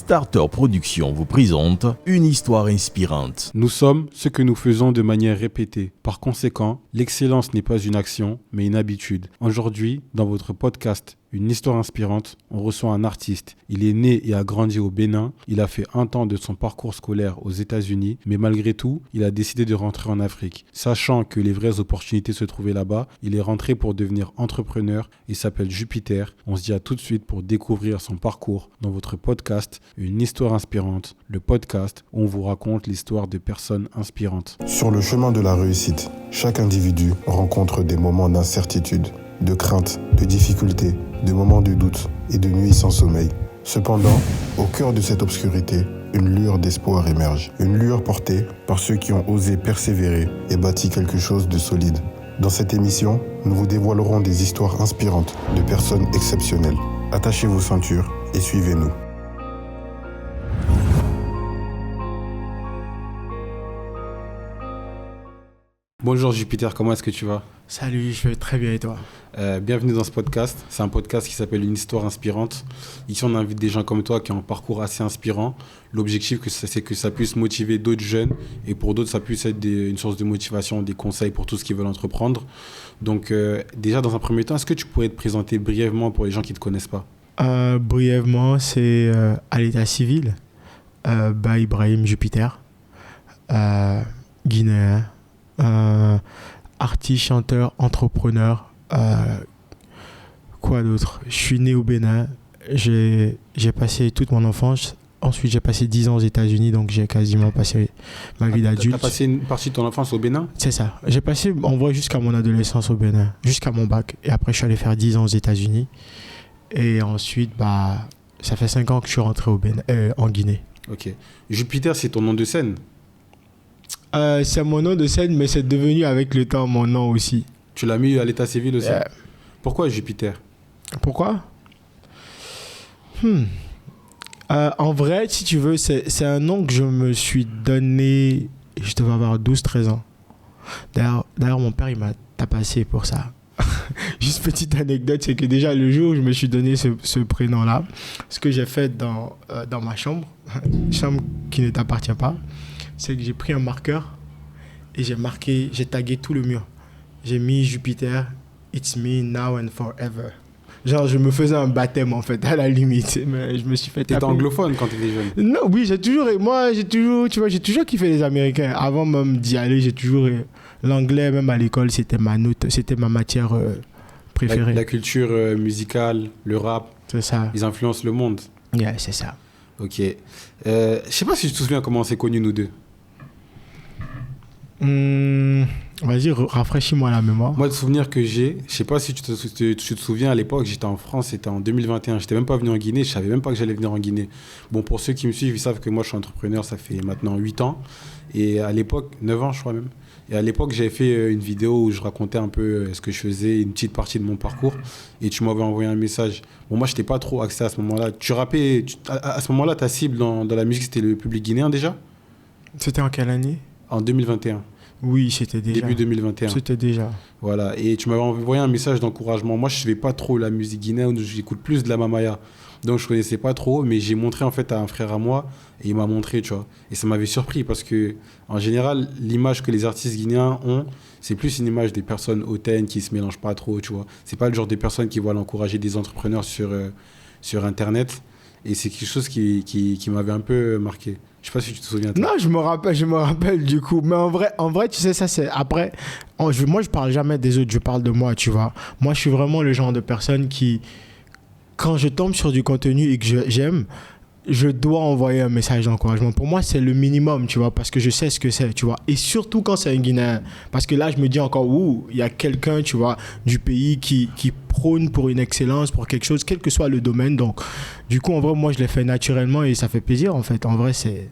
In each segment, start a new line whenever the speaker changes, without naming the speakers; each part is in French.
Starter Productions vous présente une histoire inspirante.
Nous sommes ce que nous faisons de manière répétée. Par conséquent, l'excellence n'est pas une action, mais une habitude. Aujourd'hui, dans votre podcast Une histoire inspirante, on reçoit un artiste. Il est né et a grandi au Bénin. Il a fait un temps de son parcours scolaire aux États-Unis, mais malgré tout, il a décidé de rentrer en Afrique. Sachant que les vraies opportunités se trouvaient là-bas, il est rentré pour devenir entrepreneur. Il s'appelle Jupiter. On se dit à tout de suite pour découvrir son parcours dans votre podcast Une histoire inspirante, le podcast où on vous raconte l'histoire de personnes inspirantes.
Sur le chemin de la réussite, chaque individu rencontre des moments d'incertitude, de crainte, de difficulté, de moments de doute et de nuits sans sommeil. Cependant, au cœur de cette obscurité, une lueur d'espoir émerge. Une lueur portée par ceux qui ont osé persévérer et bâti quelque chose de solide. Dans cette émission, nous vous dévoilerons des histoires inspirantes de personnes exceptionnelles. Attachez vos ceintures et suivez-nous.
Bonjour Jupiter, comment est-ce que tu vas ?
Salut, je vais très bien et toi ?
Bienvenue dans ce podcast. C'est un podcast qui s'appelle Une histoire inspirante. Ici, on invite des gens comme toi qui ont un parcours assez inspirant. L'objectif, c'est que ça puisse motiver d'autres jeunes et pour d'autres, ça puisse être une source de motivation, des conseils pour tous ceux qui veulent entreprendre. Donc, déjà, dans un premier temps, est-ce que tu pourrais te présenter brièvement pour les gens qui ne te connaissent pas ?
Brièvement, c'est à l'état civil, Ibrahim Jupiter, guinéen, artiste, chanteur, entrepreneur. Quoi d'autre ? Je suis né au Bénin, j'ai passé toute mon enfance. Ensuite, j'ai passé 10 ans aux États-Unis, donc j'ai quasiment passé ma vie d'adulte.
Tu as passé une partie de ton enfance au Bénin ?
C'est ça. J'ai passé en vrai jusqu'à mon adolescence au Bénin, jusqu'à mon bac. Et après, je suis allé faire 10 ans aux États-Unis. Et ensuite, ça fait 5 ans que je suis rentré au Bénin, en Guinée.
Ok. Jupiter, c'est ton nom de scène ?
C'est mon nom de scène, mais c'est devenu avec le temps mon nom aussi.
Tu l'as mis à l'état civil aussi ? Pourquoi Jupiter ?
Pourquoi ? En vrai, si tu veux, c'est un nom que je me suis donné, je devais avoir 12-13 ans. D'ailleurs, mon père, il m'a tapassé pour ça. Juste petite anecdote, c'est que déjà le jour où je me suis donné ce prénom-là, ce que j'ai fait dans ma chambre, chambre qui ne t'appartient pas, c'est que j'ai pris un marqueur et j'ai tagué tout le mur. J'ai mis Jupiter, it's me now and forever. Genre, je me faisais un baptême en fait, à la limite, mais je me suis fait taper.
T'étais anglophone quand t'étais jeune ?
Non, oui, j'ai toujours kiffé les Américains. Avant même d'y aller, j'ai toujours l'anglais, même à l'école, c'était ma matière préférée.
La culture musicale, le rap,
c'est ça.
Ils influencent le monde.
Yeah, c'est ça.
Ok. Je sais pas si tu te souviens comment on s'est connus nous deux.
Vas-y, rafraîchis-moi la mémoire.
Moi, le souvenir que j'ai, je sais pas si tu te souviens, à l'époque, j'étais en France, c'était en 2021. J'étais même pas venu en Guinée, je savais même pas que j'allais venir en Guinée. Bon, pour ceux qui me suivent, ils savent que moi, je suis entrepreneur, ça fait maintenant 8 ans. Et à l'époque, 9 ans, je crois même. Et à l'époque, j'avais fait une vidéo où je racontais un peu ce que je faisais, une petite partie de mon parcours. Et tu m'avais envoyé un message. Bon, moi, je n'étais pas trop axé à ce moment-là. Tu rappais, à ce moment-là, ta cible dans la musique, c'était le public guinéen déjà ?
C'était en quelle année ?
En 2021.
Oui, c'était déjà.
Début 2021.
C'était déjà.
Voilà. Et tu m'avais envoyé un message d'encouragement. Moi, je ne suivais pas trop la musique guinéenne. J'écoute plus de la mamaya. Donc, je ne connaissais pas trop. Mais j'ai montré en fait à un frère à moi. Et il m'a montré, tu vois. Et ça m'avait surpris parce que, en général, l'image que les artistes guinéens ont, c'est plus une image des personnes hautaines qui ne se mélangent pas trop, tu vois. Ce n'est pas le genre de personnes qui vont encourager des entrepreneurs sur Internet. Et c'est quelque chose qui m'avait un peu marqué. Je sais pas si tu te souviens.
Non, je me rappelle du coup. Mais en vrai, tu sais, ça c'est après. Moi, je parle jamais des autres, je parle de moi, tu vois. Moi, je suis vraiment le genre de personne qui, quand je tombe sur du contenu et que j'aime, je dois envoyer un message d'encouragement. Pour moi, c'est le minimum, tu vois, parce que je sais ce que c'est, tu vois. Et surtout quand c'est un Guinéen. Parce que là, je me dis encore, il y a quelqu'un, tu vois, du pays qui prône pour une excellence, pour quelque chose, quel que soit le domaine. Donc, du coup, en vrai, moi, je l'ai fait naturellement et ça fait plaisir, en fait. En vrai, c'est...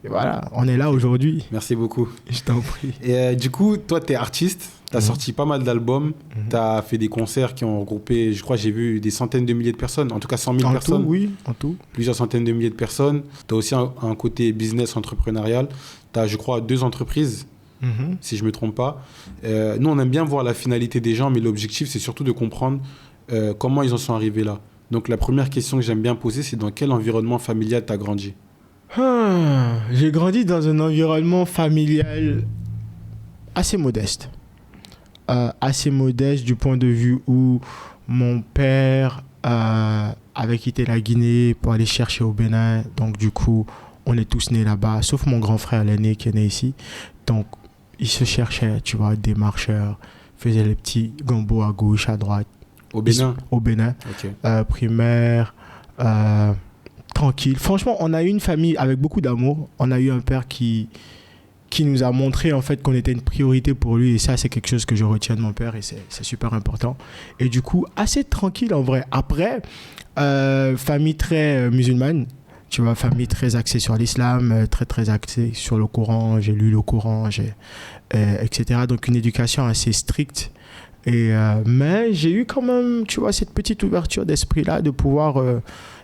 Et voilà, on est là aujourd'hui.
Merci beaucoup.
Je t'en prie.
Et du coup, toi, tu es artiste. Tu as sorti pas mal d'albums. Tu as fait des concerts qui ont regroupé, je crois, j'ai vu des centaines de milliers de personnes. En tout cas, 100 000 personnes.
En tout, oui, en tout.
Plusieurs centaines de milliers de personnes. Tu as aussi un côté business entrepreneurial. Tu as, je crois, 2 entreprises, si je ne me trompe pas. Nous, on aime bien voir la finalité des gens, mais l'objectif, c'est surtout de comprendre comment ils en sont arrivés là. Donc la première question que j'aime bien poser, c'est dans quel environnement familial tu as grandi?
J'ai grandi dans un environnement familial assez modeste. Assez modeste du point de vue où mon père avait quitté la Guinée pour aller chercher au Bénin. Donc du coup, on est tous nés là-bas, sauf mon grand frère l'aîné qui est né ici. Donc il se cherchait, tu vois, des marcheurs, faisait les petits gambos à gauche, à droite.
Au Bénin?
Au Bénin.
Ok.
Primaire, tranquille. Franchement, on a eu une famille avec beaucoup d'amour. On a eu un père qui nous a montré en fait qu'on était une priorité pour lui, et ça c'est quelque chose que je retiens de mon père, et c'est super important. Et du coup, assez tranquille en vrai. Après, famille très musulmane, tu vois, famille très axée sur l'islam, très axée sur le Coran. J'ai lu le Coran, etc. Donc une éducation assez stricte. Mais j'ai eu quand même, tu vois, cette petite ouverture d'esprit-là de pouvoir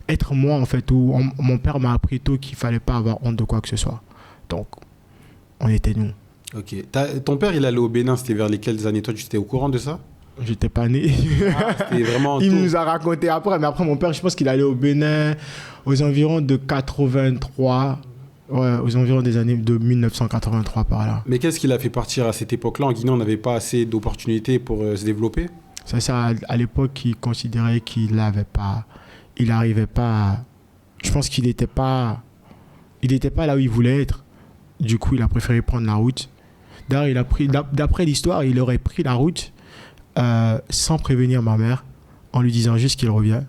être moi, en fait, où mon père m'a appris tôt qu'il ne fallait pas avoir honte de quoi que ce soit. Donc, on était nous.
Ok. Ton père, il allait au Bénin, c'était vers lesquelles années? Toi, tu étais au courant de ça?
J'étais pas né.
C'était vraiment
Il
tôt.
nous a raconté après, mais après, mon père, je pense qu'il allait au Bénin aux environs de 83. Ouais, aux environs des années de 1983 par là.
Mais qu'est-ce qui l'a fait partir à cette époque-là? En Guinée, on n'avait pas assez d'opportunités pour se développer?
C'est ça, à l'époque, il considérait qu'il n'avait pas... Il n'arrivait pas... Je pense qu'il n'était pas... Il n'était pas là où il voulait être. Du coup, il a préféré prendre la route. D'ailleurs, d'après l'histoire, il aurait pris la route sans prévenir ma mère, en lui disant juste qu'il revient.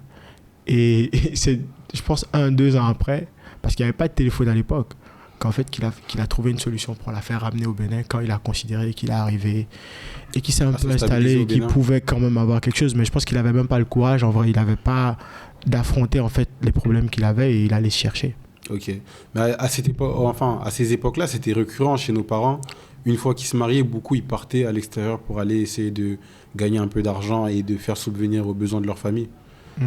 Et c'est, je pense, 1-2 ans après, parce qu'il n'y avait pas de téléphone à l'époque, qu'en fait, qu'il a trouvé une solution pour la faire ramener au Bénin quand il a considéré qu'il est arrivé et qu'il s'est un peu installé et qu'il pouvait quand même avoir quelque chose. Mais je pense qu'il n'avait même pas le courage. En vrai, il n'avait pas d'affronter en fait les problèmes qu'il avait, et il allait se chercher.
Ok. Mais à cette époque, enfin, à ces époques-là, c'était récurrent chez nos parents. Une fois qu'ils se mariaient, beaucoup ils partaient à l'extérieur pour aller essayer de gagner un peu d'argent et de faire subvenir aux besoins de leur famille.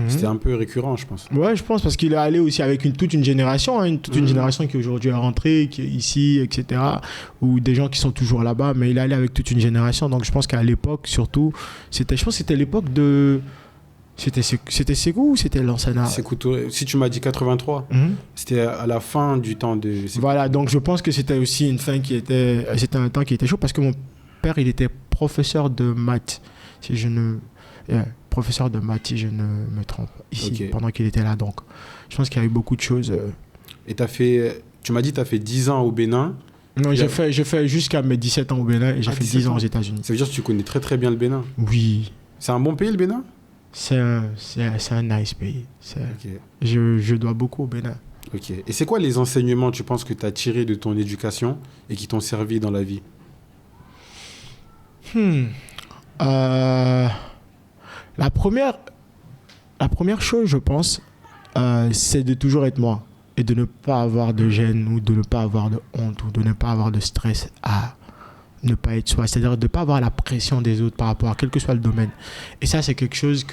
C'était un peu récurrent, je pense.
Ouais, je pense, parce qu'il est allé aussi avec toute une génération, hein, une génération qui aujourd'hui est rentrée, qui est ici, etc. Ou des gens qui sont toujours là-bas, mais il est allé avec toute une génération. Donc je pense qu'à l'époque, surtout, je pense que c'était l'époque de... C'était Ségou ou c'était Lansana?
Sékou Touré. Si tu m'as dit 83, c'était à la fin du temps de...
Voilà, donc je pense que c'était aussi une fin qui était... C'était un temps qui était chaud, parce que mon père, il était professeur de maths, si je ne... professeur de maths, si je ne me trompe, ici, pendant qu'il était là. Donc, je pense qu'il y a eu beaucoup de choses.
Et tu m'as dit que tu as fait 10 ans au Bénin.
Non, j'ai fait jusqu'à mes 17 ans au Bénin, et j'ai fait 10 ans aux États-Unis.
Ça veut dire que tu connais très très bien le Bénin?
Oui.
C'est un bon pays, le Bénin?
C'est un nice pays. Je dois beaucoup au Bénin.
Ok. Et c'est quoi les enseignements, tu penses, que tu as tirés de ton éducation et qui t'ont servi dans la vie?
La première chose, je pense, c'est de toujours être moi, et de ne pas avoir de gêne, ou de ne pas avoir de honte, ou de ne pas avoir de stress à ne pas être soi. C'est-à-dire de ne pas avoir la pression des autres par rapport à quel que soit le domaine. Et ça, c'est quelque chose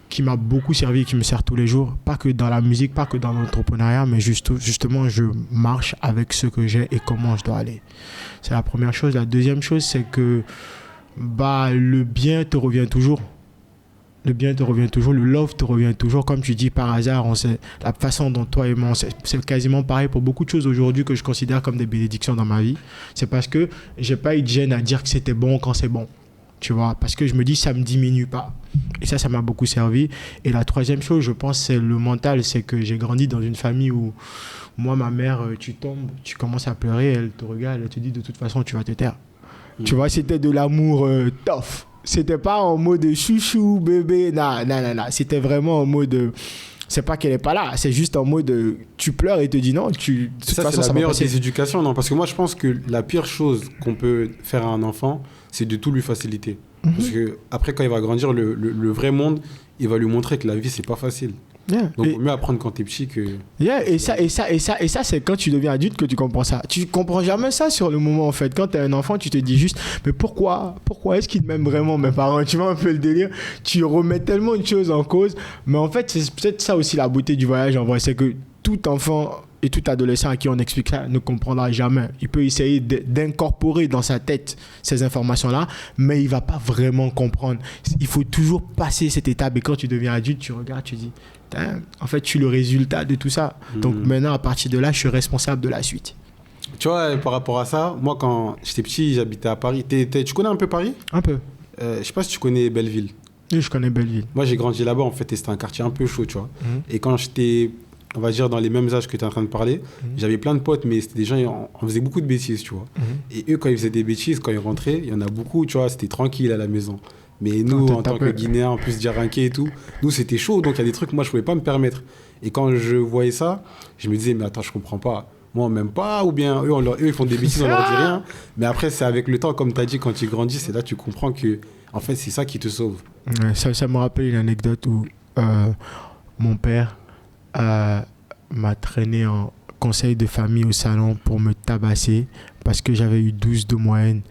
qui m'a beaucoup servi et qui me sert tous les jours. Pas que dans la musique, pas que dans l'entrepreneuriat, mais justement, je marche avec ce que j'ai et comment je dois aller. C'est la première chose. La deuxième chose, c'est que le bien te revient toujours. Le bien te revient toujours, le love te revient toujours. Comme tu dis, par hasard, on sait la façon dont toi et moi, c'est quasiment pareil pour beaucoup de choses aujourd'hui que je considère comme des bénédictions dans ma vie. C'est parce que j'ai pas eu de gêne à dire que c'était bon quand c'est bon. Tu vois, parce que je me dis, ça me diminue pas. Et ça m'a beaucoup servi. Et la troisième chose, je pense, c'est le mental. C'est que j'ai grandi dans une famille où, moi, ma mère, tu tombes, tu commences à pleurer, elle te regarde, elle te dit, de toute façon, tu vas te taire. Tu vois, c'était de l'amour tough. C'était pas en mode chouchou, bébé, non. C'était vraiment en mode... C'est pas qu'elle est pas là, c'est juste en mode tu pleures et te dis non. De toute façon,
c'est la meilleure des éducations, non? Parce que moi, je pense que la pire chose qu'on peut faire à un enfant, c'est de tout lui faciliter. Parce que après, quand il va grandir, le vrai monde, il va lui montrer que la vie, c'est pas facile. Donc, il vaut mieux apprendre quand t'es petit que...
Et ça, c'est quand tu deviens adulte que tu comprends ça. Tu comprends jamais ça sur le moment, en fait. Quand t'es un enfant, tu te dis juste, mais pourquoi est-ce qu'ils m'aiment vraiment, mes parents? Tu vois un peu le délire. Tu remets tellement de choses en cause. Mais en fait, c'est peut-être ça aussi la beauté du voyage, en vrai. C'est que tout enfant et tout adolescent à qui on explique ça ne comprendra jamais. Il peut essayer d'incorporer dans sa tête ces informations-là, mais il ne va pas vraiment comprendre. Il faut toujours passer cette étape. Et quand tu deviens adulte, tu regardes, tu dis, en fait, je suis le résultat de tout ça. Donc maintenant, à partir de là, je suis responsable de la suite.
Tu vois, par rapport à ça, moi, quand j'étais petit, j'habitais à Paris. Tu connais un peu Paris ?
Un peu.
Je sais pas si tu connais Belleville.
Oui, je connais Belleville.
Moi, j'ai grandi là-bas, en fait, et c'était un quartier un peu chaud, tu vois. Et quand j'étais, on va dire, dans les mêmes âges que tu es en train de parler, j'avais plein de potes, mais c'était des gens, on faisait beaucoup de bêtises, tu vois. Et eux, quand ils faisaient des bêtises, quand ils rentraient, il y en a beaucoup, tu vois, c'était tranquille à la maison. Mais nous, en tant que Guinéens, en plus Diaranké et tout, nous, c'était chaud, donc il y a des trucs, moi, je pouvais pas me permettre. Et quand je voyais ça, je me disais, mais attends, je comprends pas. Moi, même pas, ou bien eux, ils font des bêtises, on leur dit rien. Mais après, c'est avec le temps, comme tu as dit, quand tu grandis, c'est là que tu comprends que, en fait, c'est ça qui te sauve.
Ouais, ça me rappelle une anecdote où mon père m'a traîné en conseil de famille au salon pour me tabasser parce que j'avais eu 12 de moyenne.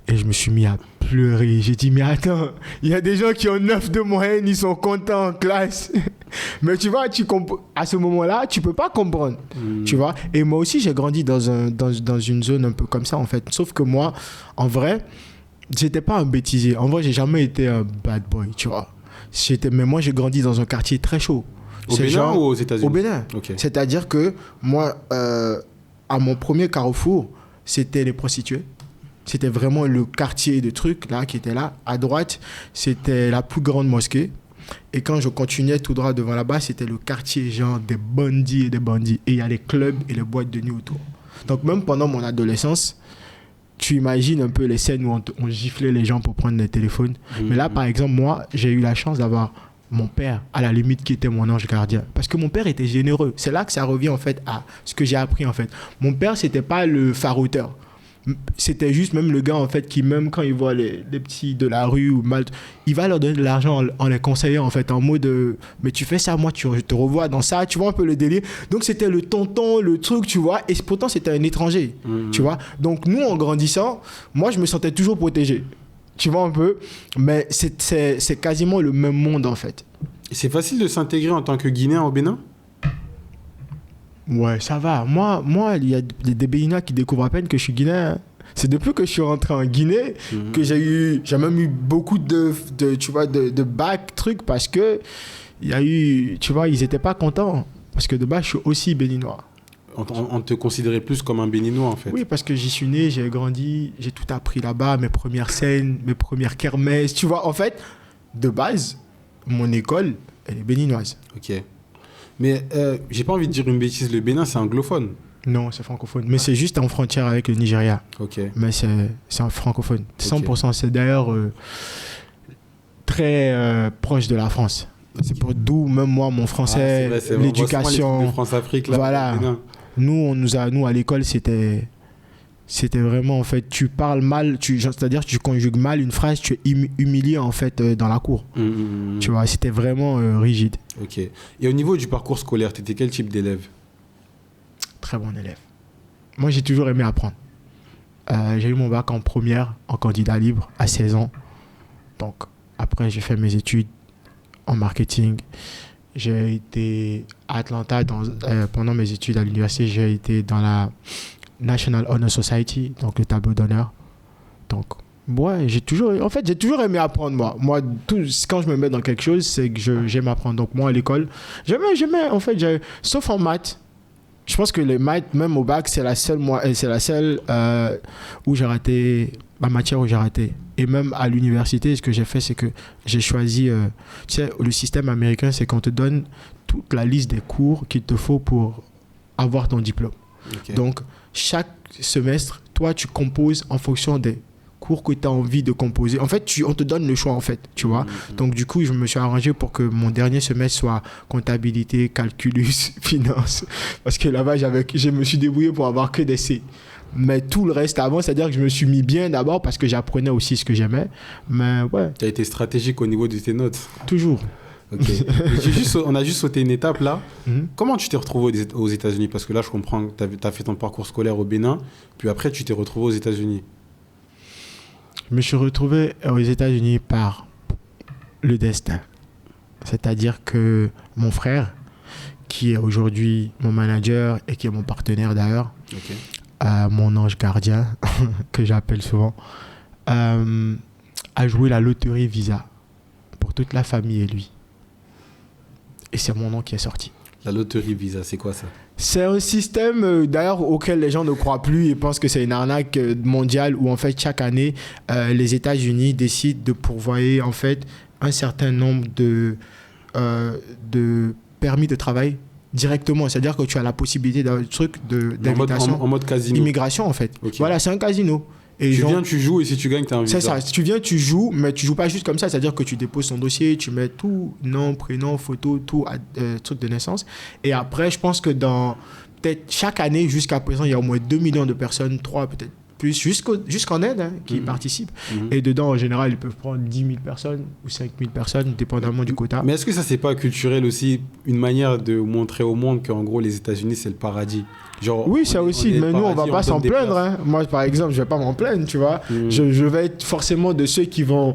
Et je me suis mis à pleurer. J'ai dit, mais attends, il y a des gens qui ont 9 de moyenne, ils sont contents en classe. Mais tu vois, à ce moment-là, tu peux pas comprendre. Tu vois. Et moi aussi, j'ai grandi dans une zone un peu comme ça, en fait. Sauf que moi, en vrai, j'étais pas un bêtisier. En vrai, j'ai jamais été un bad boy, tu vois. Mais moi, j'ai grandi dans un quartier très chaud.
Au Bénin ou aux États-Unis ?
Au Bénin.
Okay.
C'est-à-dire que moi, à mon premier carrefour, c'était les prostituées. C'était vraiment le quartier de trucs là qui était là. À droite, c'était la plus grande mosquée. Et quand je continuais tout droit devant là-bas, c'était le quartier genre des bandits et des bandits. Et il y a les clubs et les boîtes de nuit autour. Donc même pendant mon adolescence, tu imagines un peu les scènes où on giflait les gens pour prendre les téléphones. Mais là, par exemple, moi, j'ai eu la chance d'avoir mon père, à la limite, qui était mon ange gardien. Parce que mon père était généreux. C'est là que ça revient en fait à ce que j'ai appris en fait. Mon père, c'était pas le farouteur. C'était juste même le gars en fait qui, même quand il voit les petits de la rue ou mal, il va leur donner de l'argent en les conseillant en fait, en mode mais tu fais ça, moi je te revois dans ça, tu vois un peu le délire. Donc c'était le tonton, le truc, tu vois, et pourtant c'était un étranger, tu vois. Donc nous, en grandissant, moi je me sentais toujours protégé, tu vois un peu, mais c'est quasiment le même monde en fait.
Et c'est facile de s'intégrer en tant que Guinéen au Bénin ?
Ouais, ça va. Moi, il y a des Béninois qui découvrent à peine que je suis guinéen. C'est depuis que je suis rentré en Guinée que j'ai même eu beaucoup de bac, trucs, parce que il y a eu, tu vois, ils étaient pas contents. Parce que de base, je suis aussi béninois.
On te considérait plus comme un béninois, en fait.
Oui, parce que j'y suis né, j'ai grandi, j'ai tout appris là-bas, mes premières scènes, mes premières kermesses. Tu vois, en fait, de base, mon école, elle est béninoise.
Ok. Mais j'ai pas envie de dire une bêtise, le Bénin, c'est anglophone.
Non, c'est francophone. Mais c'est juste en frontière avec le Nigeria.
Ok.
Mais c'est un francophone. 100%. C'est d'ailleurs très proche de la France. C'est pour d'où même moi, mon français, l'éducation.
France-Afrique, là.
Voilà. Nous, à l'école, c'était vraiment, en fait, tu parles mal, c'est-à-dire que tu conjugues mal une phrase, tu es humilié, en fait, dans la cour. Tu vois, c'était vraiment rigide.
Ok. Et au niveau du parcours scolaire, tu étais quel type d'élève ?
Très bon élève. Moi, j'ai toujours aimé apprendre. J'ai eu mon bac en première, en candidat libre, à 16 ans. Donc, après, j'ai fait mes études en marketing. J'ai été à Atlanta pendant mes études à l'université. J'ai été dans la National Honor Society, donc le tableau d'honneur. Donc, ouais, j'ai toujours aimé apprendre, moi. Moi, quand je me mets dans quelque chose, c'est que j'aime apprendre. Donc, moi, à l'école, j'aimais, en fait, sauf en maths. Je pense que les maths, même au bac, c'est la seule où j'ai raté, la matière où j'ai raté. Et même à l'université, ce que j'ai fait, c'est que j'ai choisi, tu sais, le système américain, c'est qu'on te donne toute la liste des cours qu'il te faut pour avoir ton diplôme. Okay. Donc, chaque semestre, toi, tu composes en fonction des cours que tu as envie de composer. En fait, on te donne le choix, en fait, tu vois. Donc, du coup, je me suis arrangé pour que mon dernier semestre soit comptabilité, calculus, finance. Parce que là-bas, je me suis débrouillé pour avoir que des C. Mais tout le reste avant, c'est-à-dire que je me suis mis bien d'abord parce que j'apprenais aussi ce que j'aimais. Mais ouais.
Tu as été stratégique au niveau de tes notes ?
Toujours.
Ok. On a juste sauté une étape là. Comment tu t'es retrouvé aux États-Unis ? Parce que là, je comprends que tu as fait ton parcours scolaire au Bénin, puis après, tu t'es retrouvé aux États-Unis.
Je me suis retrouvé aux États-Unis par le destin. C'est-à-dire que mon frère, qui est aujourd'hui mon manager et qui est mon partenaire d'ailleurs,
Ok.
mon ange gardien, que j'appelle souvent, a joué la loterie Visa pour toute la famille et lui. Et c'est mon nom qui est sorti.
La loterie Visa, c'est quoi ça?
C'est un système d'ailleurs auquel les gens ne croient plus et pensent que c'est une arnaque mondiale où en fait chaque année les États-Unis décident de pourvoyer en fait un certain nombre de permis de travail directement. C'est-à-dire que tu as la possibilité d'un truc d'invitation,
En mode casino.
immigration en fait.
Ok.
Voilà, c'est un casino. Et
Tu
genre-
viens, tu joues et si tu gagnes, t'as un visa.
c'est ça, si tu viens, tu joues, mais tu joues pas juste comme ça, c'est-à-dire que tu déposes ton dossier, tu mets tout, nom, prénom, photo, tout, truc de naissance. Et après, je pense que dans peut-être chaque année, jusqu'à présent, il y a au moins 2 millions de personnes, 3 peut-être plus, jusqu'en Inde, hein, qui participent. Et dedans, en général, ils peuvent prendre 10 000 personnes ou 5 000 personnes, dépendamment du quota.
Mais est-ce que ça, c'est pas culturel aussi, une manière de montrer au monde qu'en gros, les États-Unis, c'est le paradis? Genre,
Oui, ça aussi,
est le
mais nous, on
paradis,
va pas s'en
donne des
plaindre.
places.
Hein. Moi, par exemple, je vais pas m'en plaindre, tu vois. Je vais être forcément de ceux qui vont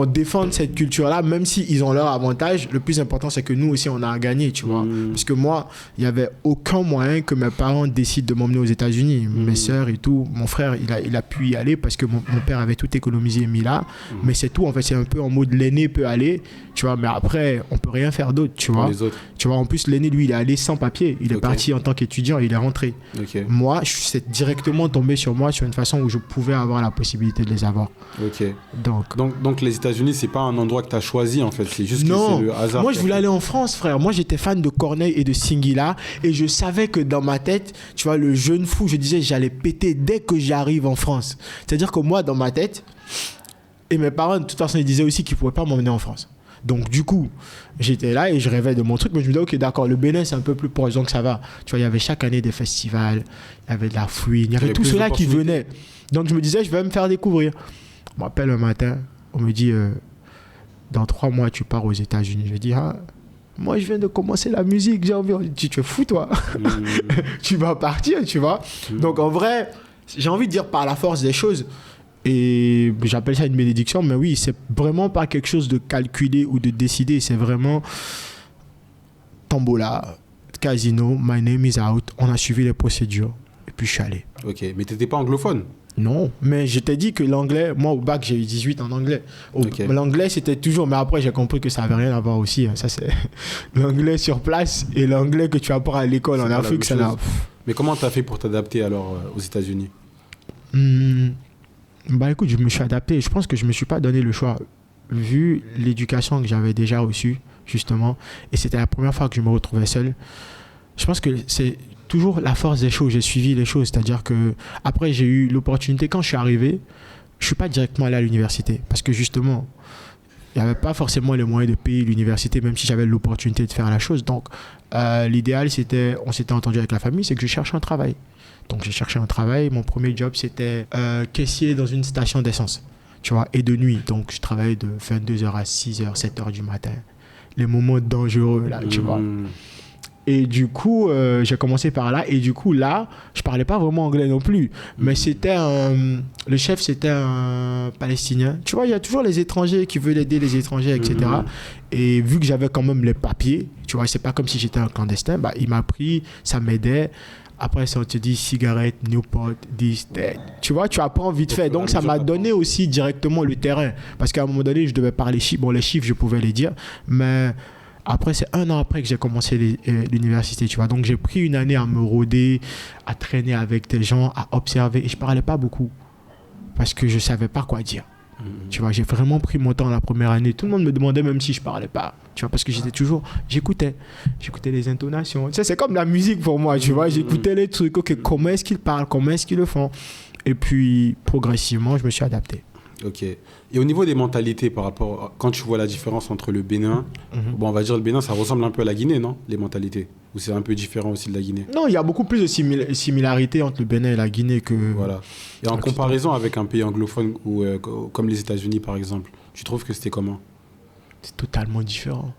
défendre cette culture-là, même s'ils ont leur avantage. Le plus important, c'est que nous aussi, on a à gagner, tu vois. Parce que moi, il n'y avait aucun moyen que mes parents décident de m'emmener aux États-Unis. Mes sœurs et tout. Mon frère, il a pu y aller parce que mon père avait tout économisé et mis là. Mais c'est tout, en fait. C'est un peu en mode l'aîné peut aller, tu vois. Mais après, on peut rien faire d'autre, tu vois.
Les autres.
Tu vois, en plus, l'aîné, lui, il est allé sans papier. Il est
Ok.
parti en tant qu'étudiant et il est rentré.
Ok.
Moi, c'est directement tombé sur moi sur une façon où je pouvais avoir la possibilité de les avoir.
Ok.
Donc,
Donc les États-Unis, c'est pas un endroit que tu as choisi en fait, c'est juste
non,
que c'est le hasard.
moi
qui
je
a
voulais
fait.
aller en France, frère. Moi j'étais fan de Corneille et de Singila et je savais que dans ma tête, tu vois, le jeune fou, je disais j'allais péter dès que j'arrive en France. C'est-à-dire que moi, dans ma tête, et mes parents de toute façon ils disaient aussi qu'ils ne pouvaient pas m'emmener en France. Donc du coup, j'étais là et je rêvais de mon truc, mais je me disais ok d'accord, le Bénin c'est un peu plus proche, donc ça va. Tu vois, il y avait chaque année des festivals, il y avait de la fouine, il y avait
avait
tout
plus
cela qui
d'opportunités.
venait. Donc je me disais je vais me faire découvrir. On m'appelle un matin, on me dit dans 3 mois tu pars aux États-Unis. Je dis ah, moi je viens de commencer la musique, j'ai envie. Tu te fous toi, tu vas partir, tu vois. Donc en vrai, j'ai envie de dire par la force des choses. Et j'appelle ça une bénédiction, mais oui, c'est vraiment pas quelque chose de calculé ou de décidé. C'est vraiment Tombola, casino, my name is out. On a suivi les procédures et puis je suis allé.
Ok, mais t'étais pas anglophone.
Non, mais je t'ai dit que l'anglais, moi au bac j'ai eu 18 en anglais.
Ok.
L'anglais c'était toujours, mais après j'ai compris que ça avait rien à voir aussi. Hein. Ça c'est l'anglais sur place et l'anglais que tu apprends à l'école
C'est
en
pas la
Afrique,
même
ça n'a.
chose. Mais comment t'as fait pour t'adapter alors aux États-Unis?
Bah écoute, je me suis adapté. Je pense que je me suis pas donné le choix vu l'éducation que j'avais déjà reçue justement, et c'était la première fois que je me retrouvais seul. Je pense que c'est toujours la force des choses. J'ai suivi les choses, c'est-à-dire que après j'ai eu l'opportunité quand je suis arrivé. Je suis pas directement allé à l'université parce que justement il n'y avait pas forcément les moyens de payer l'université, même si j'avais l'opportunité de faire la chose. Donc l'idéal c'était, on s'était entendu avec la famille, c'est que je cherche un travail. Donc j'ai cherché un travail. Mon premier job c'était caissier dans une station d'essence, tu vois, et de nuit. Donc je travaillais de 22h à 6h, 7h du matin. Les moments dangereux là, tu vois. Et du coup, j'ai commencé par là. Et du coup, là, je parlais pas vraiment anglais non plus. Mais c'était le chef, c'était un Palestinien. Tu vois, il y a toujours les étrangers qui veulent aider les étrangers, etc. Et vu que j'avais quand même les papiers, tu vois, c'est pas comme si j'étais un clandestin. Bah, il m'a pris, ça m'aidait. Après, ça, on te dit cigarette, Newport, this, that. Tu vois, tu apprends vite fait. Donc, ça m'a donné aussi directement le terrain. Parce qu'à un moment donné, je devais parler chiffres. Bon, les chiffres, je pouvais les dire. Mais après, c'est 1 an après que j'ai commencé l'université, tu vois. Donc, j'ai pris une année à me rôder, à traîner avec des gens, à observer. Et je parlais pas beaucoup. Parce que je savais pas quoi dire. Tu vois, j'ai vraiment pris mon temps la première année. Tout le monde me demandait même si je parlais pas. Tu vois, parce que j'écoutais les intonations. Tu sais, c'est comme la musique pour moi, tu vois. J'écoutais les trucs. Ok, comment est-ce qu'ils parlent, comment est-ce qu'ils le font. Et puis, progressivement, je me suis adapté.
Ok. Et au niveau des mentalités, par rapport quand tu vois la différence entre le Bénin, bon, on va dire le Bénin, ça ressemble un peu à la Guinée, non? Les mentalités. Ou c'est un peu différent aussi de la Guinée?
Non, il y a beaucoup plus de similarités entre le Bénin et la Guinée que...
Voilà. Et en comparaison avec un pays anglophone ou comme les États-Unis, par exemple, tu trouves que c'était comment?
C'est totalement différent.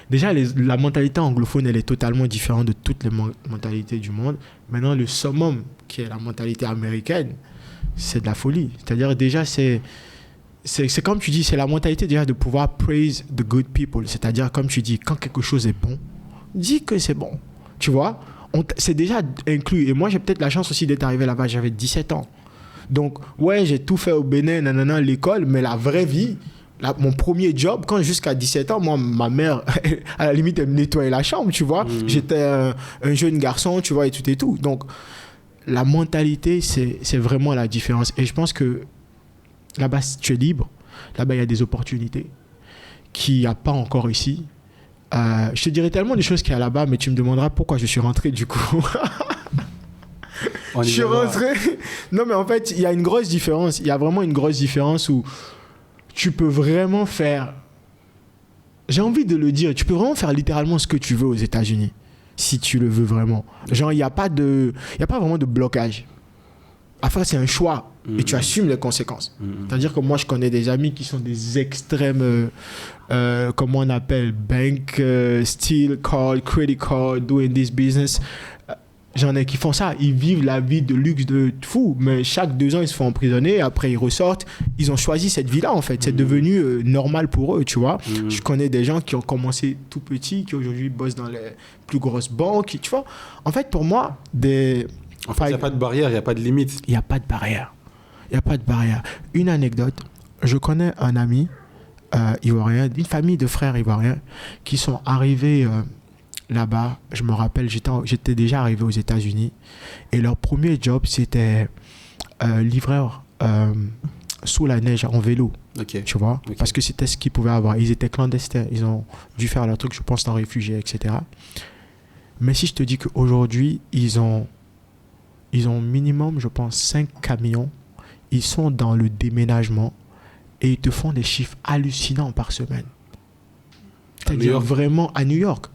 Déjà, la mentalité anglophone, elle est totalement différente de toutes les mentalités du monde. Maintenant, le summum, qui est la mentalité américaine, c'est de la folie. C'est-à-dire, déjà, c'est comme tu dis, c'est la mentalité déjà de pouvoir praise the good people. C'est-à-dire, comme tu dis, quand quelque chose est bon, dis que c'est bon. Tu vois, c'est déjà inclus. Et moi, j'ai peut-être la chance aussi d'être arrivé là-bas, j'avais 17 ans. Donc, ouais, j'ai tout fait au Bénin, nanana, l'école, mais la vraie vie, mon premier job, quand jusqu'à 17 ans, moi, ma mère, à la limite, elle me nettoyait la chambre, tu vois. J'étais un jeune garçon, tu vois, et tout et tout. Donc, la mentalité, c'est vraiment la différence. Et je pense que là-bas, si tu es libre, là-bas, il y a des opportunités qu'il n'y a pas encore ici. Je te dirais tellement des choses qu'il y a là-bas, mais tu me demanderas pourquoi je suis rentré du coup. Je suis rentré. Non, mais en fait, il y a une grosse différence. Il y a vraiment une grosse différence où tu peux vraiment faire. J'ai envie de le dire, tu peux vraiment faire littéralement ce que tu veux aux États-Unis, si tu le veux vraiment. Genre, il n'y a pas vraiment de blocage. Après, c'est un choix et tu assumes les conséquences. C'est-à-dire que moi, je connais des amis qui sont des extrêmes, comment on appelle, bank, steal card, credit card, doing this business. J'en ai qui font ça. Ils vivent la vie de luxe de fou, mais chaque 2 ans, ils se font emprisonner. Après, ils ressortent. Ils ont choisi cette vie-là, en fait. C'est devenu normal pour eux, tu vois. Je connais des gens qui ont commencé tout petits, qui aujourd'hui bossent dans les plus grosses banques, tu vois. En fait, pour moi,
En fait, il n'y a pas de barrière, il n'y a pas de limite.
Il n'y a pas de barrière. Il n'y a pas de barrière. Une anecdote, je connais un ami ivoirien, une famille de frères ivoiriens qui sont arrivés là-bas. Je me rappelle, j'étais déjà arrivé aux États-Unis et leur premier job, c'était livreur sous la neige en vélo. Tu vois, parce que c'était ce qu'ils pouvaient avoir. Ils étaient clandestins. Ils ont dû faire leur truc, je pense, en réfugiés, etc. Mais si je te dis qu'aujourd'hui, ils ont minimum, je pense, 5 camions. Ils sont dans le déménagement et ils te font des chiffres hallucinants par semaine. C'est-à-dire vraiment à New York.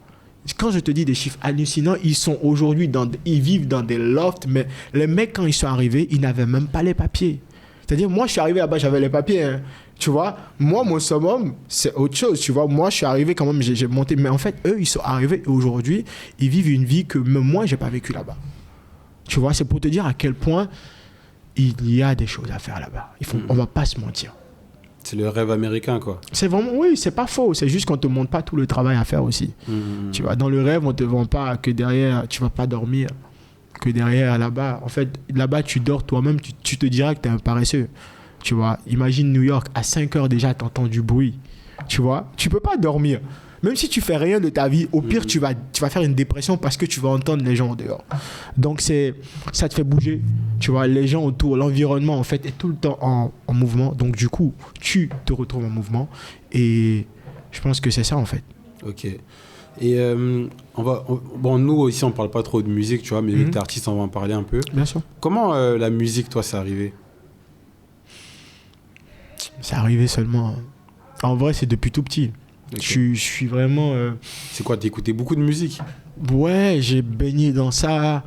Quand je te dis des chiffres hallucinants, ils sont aujourd'hui ils vivent dans des lofts, mais les mecs, quand ils sont arrivés, ils n'avaient même pas les papiers. C'est-à-dire, moi, je suis arrivé là-bas, j'avais les papiers, hein. Tu vois, moi, mon summum, c'est autre chose, tu vois. Moi, je suis arrivé quand même, j'ai monté. Mais en fait, eux, ils sont arrivés et aujourd'hui, ils vivent une vie que même moi, je n'ai pas vécue là-bas. Tu vois, c'est pour te dire à quel point il y a des choses à faire là-bas. On ne va pas se mentir.
C'est le rêve américain, quoi.
C'est vraiment, oui, c'est pas faux. C'est juste qu'on ne te montre pas tout le travail à faire aussi. Tu vois, dans le rêve, on ne te vend pas que derrière, tu ne vas pas dormir. Que derrière, là-bas, en fait, là-bas, tu dors toi-même, tu te diras que tu es un paresseux. Tu vois, imagine New York, à 5 heures déjà, tu entends du bruit. Tu vois, tu ne peux pas dormir. Même si tu fais rien de ta vie, au pire, tu vas faire une dépression parce que tu vas entendre les gens en dehors. Donc, ça te fait bouger. Tu vois, les gens autour, l'environnement, en fait, est tout le temps en mouvement. Donc, du coup, tu te retrouves en mouvement. Et je pense que c'est ça, en fait.
Ok. Et bon, nous, ici, on ne parle pas trop de musique, tu vois, mais vu que t'es artiste, on va en parler un peu.
Bien sûr.
Comment la musique, toi, c'est arrivé ?
C'est arrivé seulement... En vrai, c'est depuis tout petit. Okay. Je suis vraiment...
C'est quoi, t'écoutais beaucoup de musique ?
Ouais, j'ai baigné dans ça.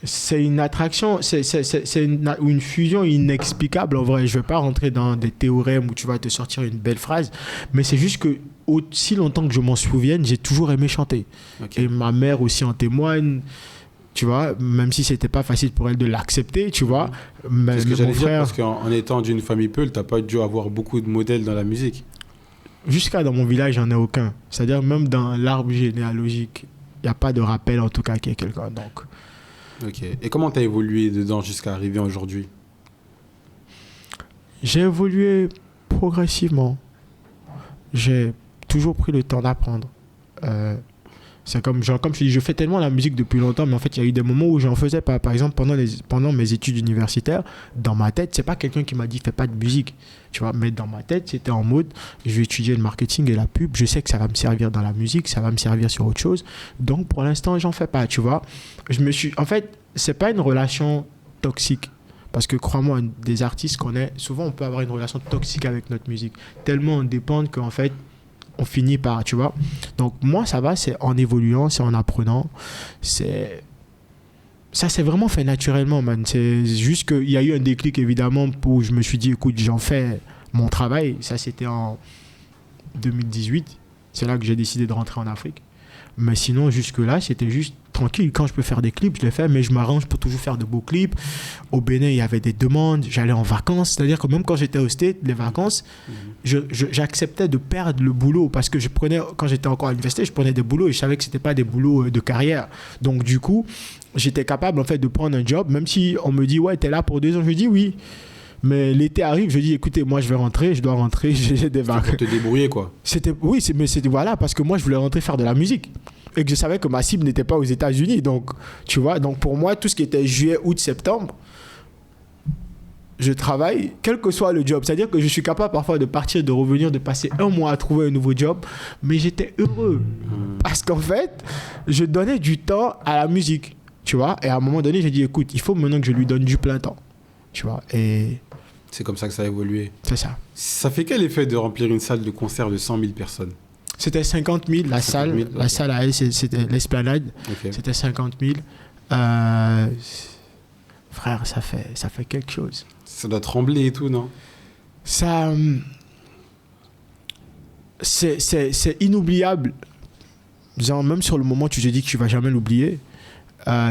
C'est une attraction, c'est une fusion inexplicable. En vrai, je ne vais pas rentrer dans des théorèmes où tu vas te sortir une belle phrase. Mais c'est juste que, aussi longtemps que je m'en souvienne, j'ai toujours aimé chanter. Okay. Et ma mère aussi en témoigne. Tu vois, même si c'était pas facile pour elle de l'accepter, tu vois.
C'est ce que j'allais dire, parce qu'en étant d'une famille Peul, t'as pas dû avoir beaucoup de modèles dans la musique.
Jusqu'à dans mon village, j'en ai aucun. C'est-à-dire même dans l'arbre généalogique, il n'y a pas de rappel en tout cas qu'il y a quelqu'un. Donc.
Ok. Et comment t'as évolué dedans jusqu'à arriver aujourd'hui ?
J'ai évolué progressivement. J'ai toujours pris le temps d'apprendre. C'est comme je dis, je fais tellement la musique depuis longtemps, mais en fait, il y a eu des moments où j'en faisais pas. Par exemple, pendant mes études universitaires, dans ma tête, c'est pas quelqu'un qui m'a dit fais pas de musique, tu vois. Mais dans ma tête, c'était en mode, je vais étudier le marketing et la pub. Je sais que ça va me servir dans la musique, ça va me servir sur autre chose. Donc, pour l'instant, j'en fais pas, tu vois. En fait, c'est pas une relation toxique. Parce que crois-moi, des artistes qu'on est, souvent on peut avoir une relation toxique avec notre musique. Tellement on dépend qu'en fait, on finit par, tu vois. Donc moi, ça va, c'est en évoluant, c'est en apprenant. Ça s'est vraiment fait naturellement, man. C'est juste qu'il y a eu un déclic, évidemment, où je me suis dit, écoute, j'en fais mon travail. Ça, c'était en 2018. C'est là que j'ai décidé de rentrer en Afrique. Mais sinon, jusque-là, c'était juste tranquille. Quand je peux faire des clips, je les fais, mais je m'arrange pour toujours faire de beaux clips. Au Bénin, il y avait des demandes. J'allais en vacances. C'est-à-dire que même quand j'étais au State, les vacances, j'acceptais de perdre le boulot parce que quand j'étais encore à l'université, je prenais des boulots et je savais que c'était pas des boulots de carrière. Donc, du coup, j'étais capable, en fait, de prendre un job, même si on me dit, ouais, t'es là pour 2 ans. Je dis oui. Mais l'été arrive, je dis, écoutez, moi, je dois rentrer, j'ai des vacances.
Pour te débrouiller, quoi.
Oui, mais c'était voilà, parce que moi, je voulais rentrer faire de la musique. Et que je savais que ma cible n'était pas aux États-Unis. Donc, tu vois, donc pour moi, tout ce qui était juillet, août, septembre, je travaille, quel que soit le job. C'est-à-dire que je suis capable parfois de partir, de revenir, de passer 1 mois à trouver un nouveau job. Mais j'étais heureux. Parce qu'en fait, je donnais du temps à la musique. Tu vois, et à un moment donné, j'ai dit, écoute, il faut maintenant que je lui donne du plein temps. Tu vois, et...
C'est comme ça que ça a évolué.
C'est ça.
Ça fait quel effet de remplir une salle de concert de 100 000 personnes?
C'était 50 000, la salle. 000, la salle à elle, c'était l'Esplanade. Okay. C'était 50 000. Frère, ça fait quelque chose.
Ça doit trembler et tout, non?
Ça... C'est inoubliable. Genre, même sur le moment, tu te dis que tu ne vas jamais l'oublier.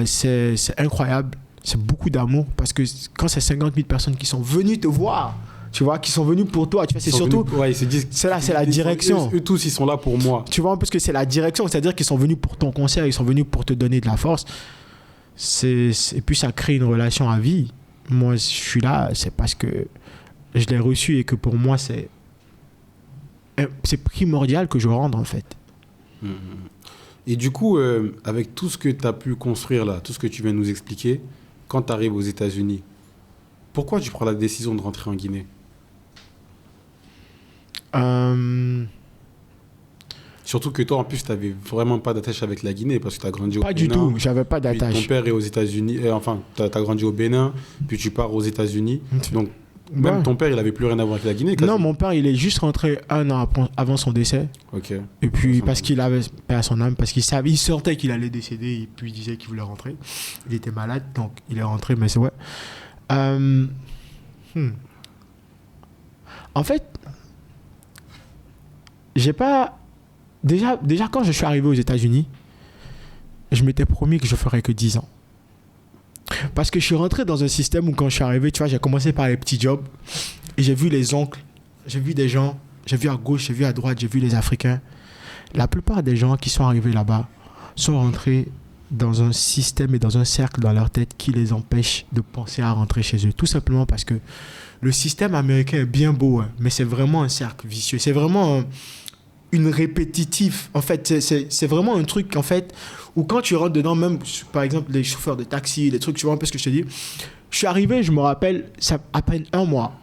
C'est incroyable. C'est beaucoup d'amour parce que quand c'est 50 000 personnes qui sont venues te voir, tu vois, qui sont venues pour toi, tu vois, c'est surtout...
Ouais, ils se disent...
C'est la direction.
Eux tous, ils sont là pour moi.
Tu vois, parce que c'est la direction, c'est-à-dire qu'ils sont venus pour ton concert, ils sont venus pour te donner de la force. Et puis ça crée une relation à vie. Moi, je suis là, c'est parce que je l'ai reçu et que pour moi, c'est primordial que je rende, en fait.
Et du coup, avec tout ce que tu as pu construire là, tout ce que tu viens de nous expliquer, quand tu arrives aux États-Unis, pourquoi tu prends la décision de rentrer en Guinée? Surtout que toi, en plus, tu n'avais vraiment pas d'attache avec la Guinée parce que tu as grandi au Bénin.
Pas du tout, j'avais pas d'attache.
Ton père est aux États-Unis, enfin, tu as grandi au Bénin, puis tu pars aux États-Unis. Donc, même ton père, il n'avait plus rien à voir avec la Guinée.
Non, mon père, il est juste rentré 1 an avant son décès.
Ok.
Et puis, parce qu'il avait paix à son âme, parce qu'il savait, il sortait qu'il allait décéder, et puis il disait qu'il voulait rentrer. Il était malade, donc il est rentré, mais c'est ouais. En fait, j'ai pas... Déjà, quand je suis arrivé aux États-Unis, je m'étais promis que je ferais que 10 ans. Parce que je suis rentré dans un système où quand je suis arrivé, tu vois, j'ai commencé par les petits jobs. Et j'ai vu les oncles, j'ai vu des gens, j'ai vu à gauche, j'ai vu à droite, j'ai vu les Africains. La plupart des gens qui sont arrivés là-bas sont rentrés dans un système et dans un cercle dans leur tête qui les empêche de penser à rentrer chez eux. Tout simplement parce que le système américain est bien beau, hein, mais c'est vraiment un cercle vicieux. C'est vraiment une répétitive. En fait, c'est vraiment un truc, en fait, où quand tu rentres dedans, même, par exemple, les chauffeurs de taxi, les trucs, tu vois un peu ce que je te dis. Je suis arrivé, je me rappelle, ça à peine 1 mois.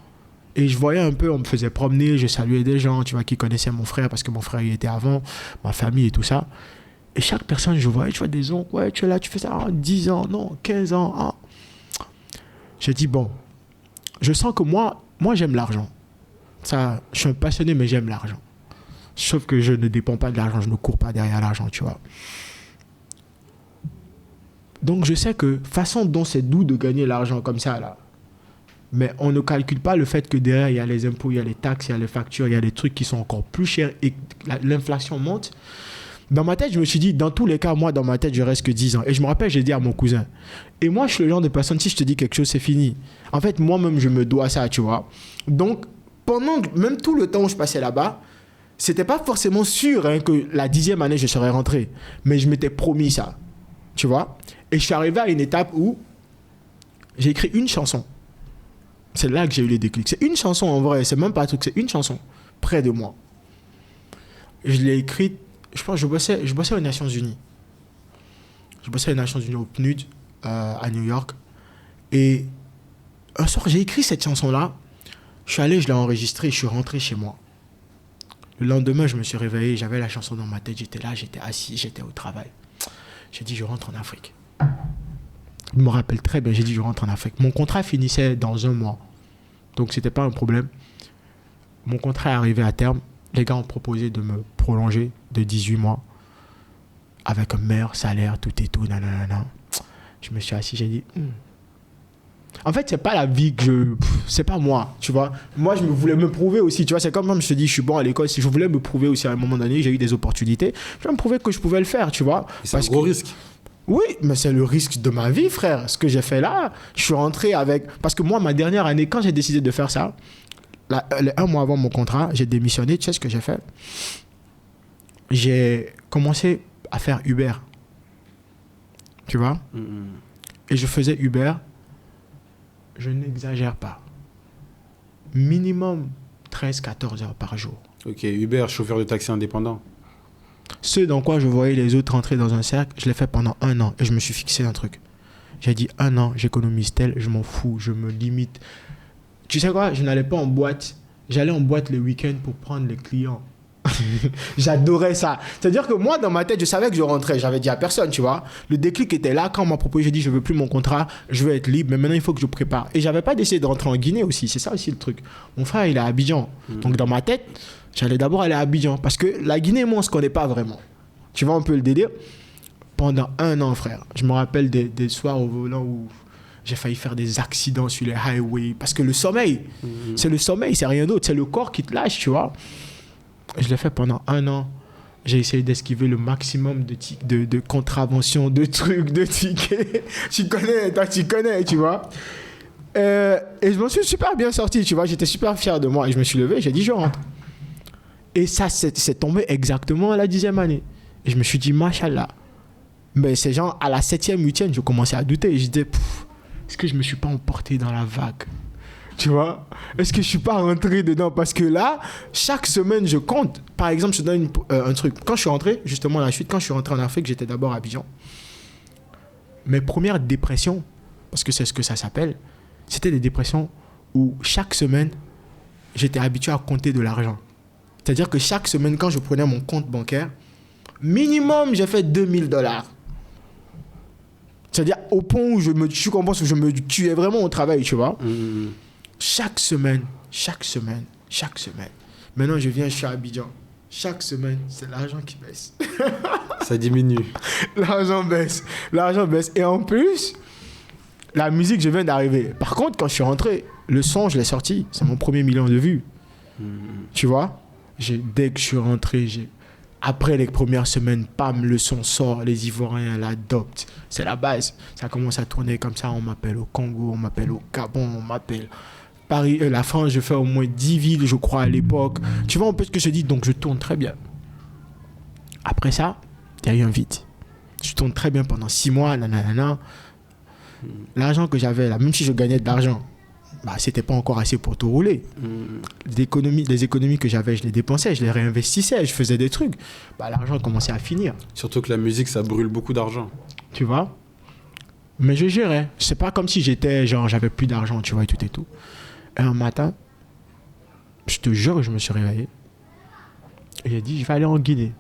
Et je voyais un peu, on me faisait promener, je saluais des gens, tu vois, qui connaissaient mon frère, parce que mon frère y était avant, ma famille et tout ça. Et chaque personne, je voyais, tu vois, des oncles, ouais, tu es là, tu fais ça, 10 ans, non, 15 ans. Ah. J'ai dit, bon, je sens que moi j'aime l'argent. Ça, je suis un passionné, mais j'aime l'argent. Sauf que je ne dépends pas de l'argent, je ne cours pas derrière l'argent, tu vois. Donc je sais que façon dont c'est doux de gagner l'argent comme ça, là. Mais on ne calcule pas le fait que derrière, il y a les impôts, il y a les taxes, il y a les factures, il y a des trucs qui sont encore plus chers et l'inflation monte. Dans ma tête, je me suis dit, dans tous les cas, moi, dans ma tête, je reste que 10 ans. Et je me rappelle, j'ai dit à mon cousin, et moi, je suis le genre de personne, si je te dis quelque chose, c'est fini. En fait, moi-même, je me dois ça, tu vois. Donc, pendant même tout le temps où je passais là-bas, c'était pas forcément sûr hein, que la 10e année, je serais rentré. Mais je m'étais promis ça, tu vois. Et je suis arrivé à une étape où j'ai écrit une chanson. C'est là que j'ai eu les déclics. C'est une chanson en vrai, c'est même pas un truc, c'est une chanson près de moi. Je l'ai écrite, je pense que je bossais aux Nations Unies. Je bossais aux Nations Unies au PNUD à New York. Et un soir, j'ai écrit cette chanson-là. Je suis allé, je l'ai enregistrée, je suis rentré chez moi. Le lendemain, je me suis réveillé, j'avais la chanson dans ma tête, j'étais là, j'étais assis, j'étais au travail. J'ai dit, je rentre en Afrique. Je me rappelle très bien, j'ai dit, je rentre en Afrique. Mon contrat finissait dans 1 mois. Donc, ce n'était pas un problème. Mon contrat est arrivé à terme. Les gars ont proposé de me prolonger de 18 mois avec un meilleur salaire, tout et tout. Nanana. Je me suis assis, j'ai dit... En fait, c'est pas la vie que c'est pas moi, tu vois. Moi, je voulais me prouver aussi, tu vois. C'est comme je te dis, je suis bon à l'école. Si je voulais me prouver aussi à un moment donné, j'ai eu des opportunités. Je vais me prouver que je pouvais le faire, tu vois.
C'est un gros risque.
Oui, mais c'est le risque de ma vie, frère. Ce que j'ai fait là, je suis rentré avec... Parce que moi, ma dernière année, quand j'ai décidé de faire ça, un mois avant mon contrat, j'ai démissionné. Tu sais ce que j'ai fait? J'ai commencé à faire Uber. Tu vois? Et je faisais Uber, je n'exagère pas, minimum 13-14 heures par jour.
Ok, Uber, chauffeur de taxi indépendant.
Ce dans quoi je voyais les autres rentrer dans un cercle, je l'ai fait pendant 1 an et je me suis fixé un truc. J'ai dit 1 an, j'économise tel, je m'en fous, je me limite. Tu sais quoi, je n'allais pas en boîte, j'allais en boîte le week-end pour prendre les clients. J'adorais ça. C'est-à-dire que moi, dans ma tête, je savais que je rentrais. J'avais dit à personne, tu vois. Le déclic était là. Quand on m'a proposé, j'ai dit, je veux plus mon contrat, je veux être libre, mais maintenant, il faut que je prépare. Et j'avais pas décidé de rentrer en Guinée aussi. C'est ça aussi le truc. Mon frère, il est à Abidjan. Donc, dans ma tête, j'allais d'abord aller à Abidjan. Parce que la Guinée et moi, on se connaît pas vraiment. Tu vois un peu le délire. Pendant 1 an, frère. Je me rappelle des soirs au volant où j'ai failli faire des accidents sur les highways. Parce que le sommeil, c'est le sommeil, c'est rien d'autre. C'est le corps qui te lâche, tu vois. Je l'ai fait pendant 1 an. J'ai essayé d'esquiver le maximum de contraventions, de trucs, de tickets. Tu connais, tu vois. Et je m'en suis super bien sorti, tu vois. J'étais super fier de moi. Et je me suis levé, j'ai dit, je rentre. Et ça, c'est tombé exactement à la 10e année. Et je me suis dit, machallah. Mais c'est genre, à la 7e, 8e, je commençais à douter. Et je disais, est-ce que je me suis pas emporté dans la vague? Tu vois, est-ce que je suis pas rentré dedans? Parce que là, chaque semaine, je compte. Par exemple, je te donne un truc. Quand je suis rentré, justement, la suite, quand je suis rentré en Afrique, j'étais d'abord à Abidjan. Mes premières dépressions, parce que c'est ce que ça s'appelle, c'était des dépressions où chaque semaine, j'étais habitué à compter de l'argent. C'est-à-dire que chaque semaine, quand je prenais mon compte bancaire, minimum, j'ai fait $2000. C'est-à-dire au point où je commence, où je me tuais vraiment au travail, tu vois. Chaque semaine. Maintenant, je viens, je suis à Abidjan. Chaque semaine, c'est l'argent qui baisse.
Ça diminue.
L'argent baisse. Et en plus, la musique, je viens d'arriver. Par contre, quand je suis rentré, le son, je l'ai sorti. C'est mon premier 1 million de vues. Tu vois, dès que je suis rentré, après les premières semaines, pam, le son sort, les Ivoiriens l'adoptent. C'est la base. Ça commence à tourner comme ça. On m'appelle au Congo, on m'appelle au Gabon, on m'appelle Paris, la France. Je fais au moins 10 villes, je crois, à l'époque. Tu vois un peu ce que je dis. Donc, je tourne très bien. Après ça, il y a eu un vide. Je tourne très bien pendant 6 mois. Nanana. L'argent que j'avais là, même si je gagnais de l'argent, c'était pas encore assez pour tout rouler. Les économies que j'avais, je les dépensais, je les réinvestissais, je faisais des trucs. L'argent commençait à finir.
Surtout que la musique, ça brûle beaucoup d'argent.
Tu vois? Mais je gérais. C'est pas comme si j'avais plus d'argent, tu vois, et tout. Et un matin, je te jure, je me suis réveillé. Et j'ai dit, je vais aller en Guinée.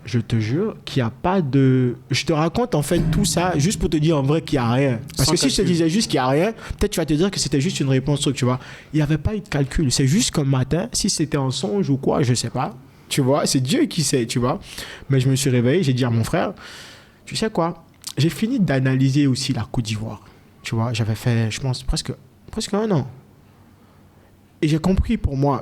Je te jure qu'il n'y a pas de... Je te raconte en fait tout ça juste pour te dire en vrai qu'il n'y a rien. Parce que si je te disais juste qu'il n'y a rien, peut-être tu vas te dire que c'était juste une réponse truc, tu vois. Il n'y avait pas eu de calcul. C'est juste qu'un matin, si c'était un songe ou quoi, je ne sais pas. Tu vois, c'est Dieu qui sait, tu vois. Mais je me suis réveillé, j'ai dit à mon frère, tu sais quoi, j'ai fini d'analyser aussi la Côte d'Ivoire. Tu vois, j'avais fait, je pense, presque 1 an. Et j'ai compris pour moi,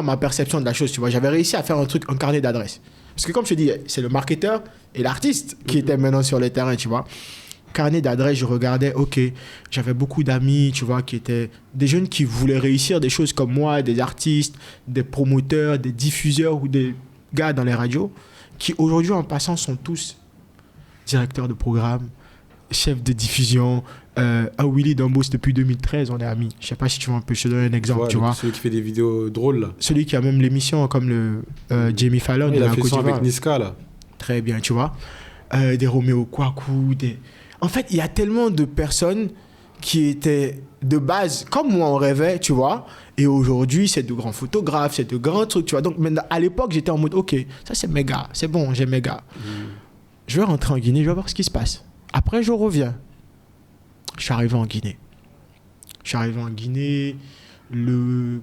ma perception de la chose, tu vois, j'avais réussi à faire un carnet d'adresses. Parce que comme je te dis, c'est le marketeur et l'artiste qui étaient maintenant sur les terrains, tu vois. Carnet d'adresses, je regardais, ok, j'avais beaucoup d'amis, tu vois, qui étaient des jeunes qui voulaient réussir des choses comme moi, des artistes, des promoteurs, des diffuseurs ou des gars dans les radios, qui aujourd'hui en passant sont tous directeurs de programme, chefs de diffusion. Willy Dambos, depuis 2013, on est amis. Je sais pas si tu vois un peu, je te donne un exemple, tu vois.
Celui qui fait des vidéos drôles, là.
Celui qui a même l'émission comme le Jamie Fallon.
Il a fait ça avec Niska, là.
Très bien, tu vois. Des Roméo Kwaku, En fait, il y a tellement de personnes qui étaient de base, comme moi, on rêvait, tu vois. Et aujourd'hui, c'est de grands photographes, c'est de grands trucs, tu vois. Donc, maintenant, à l'époque, j'étais en mode, ok, ça c'est mes gars, c'est bon, j'ai mes gars. Je vais rentrer en Guinée, je vais voir ce qui se passe. Après, je reviens. Je suis arrivé en Guinée. Le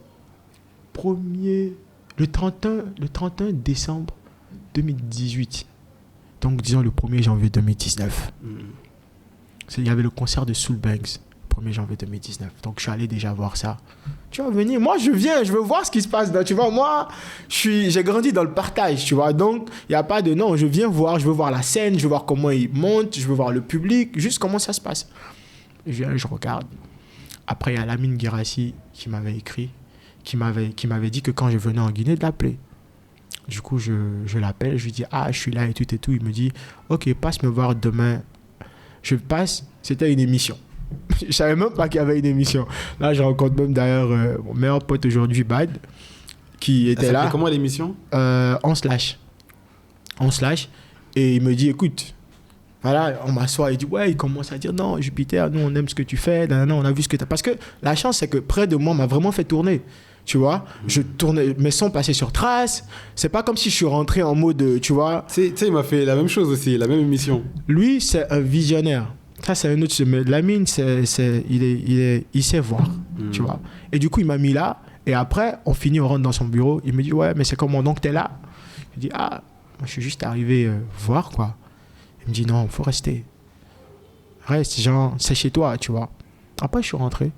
31 décembre 2018. Donc, disons le 1er janvier 2019. Il y avait le concert de Soul Banks. 1er janvier 2019. Donc, je suis allé déjà voir ça. Tu vas venir. Moi, je viens, je veux voir ce qui se passe. Tu vois, moi, j'ai grandi dans le partage, tu vois. Donc, il n'y a pas de non, je viens voir, je veux voir la scène, je veux voir comment il monte, je veux voir le public, juste comment ça se passe. Je viens, je regarde. Après, il y a Lamine Guirassi qui m'avait écrit, qui m'avait dit que quand je venais en Guinée, de l'appeler. Du coup, je l'appelle, je lui dis « Ah, je suis là et tout et tout ». Il me dit « Ok, passe me voir demain ». Je passe, c'était une émission. Je savais même pas qu'il y avait une émission. Là, je rencontre même d'ailleurs mon meilleur pote aujourd'hui, Bad, qui était là.
Comment l'émission?
En slash. Et il me dit « Écoute, voilà, on m'assoit. » Il dit « Ouais, il commence à dire « Non, Jupiter, nous, on aime ce que tu fais. Non, on a vu ce que tu as. » Parce que la chance, c'est que près de moi, m'a vraiment fait tourner. Tu vois, je tournais, mes sons passaient sur Trace. C'est pas comme si je suis rentré en mode, tu vois.
Tu sais, il m'a fait la même chose aussi, la même émission.
Lui, c'est un visionnaire. Ça, c'est un autre. Mais Lamine, il sait voir, tu vois. Et du coup, il m'a mis là. Et après, on rentre dans son bureau. Il me dit, ouais, mais c'est comment donc t'es là? Je dis, ah, moi, je suis juste arrivé voir, quoi. Il me dit, non, faut rester. Reste, genre, c'est chez toi, tu vois. Après, je suis rentré.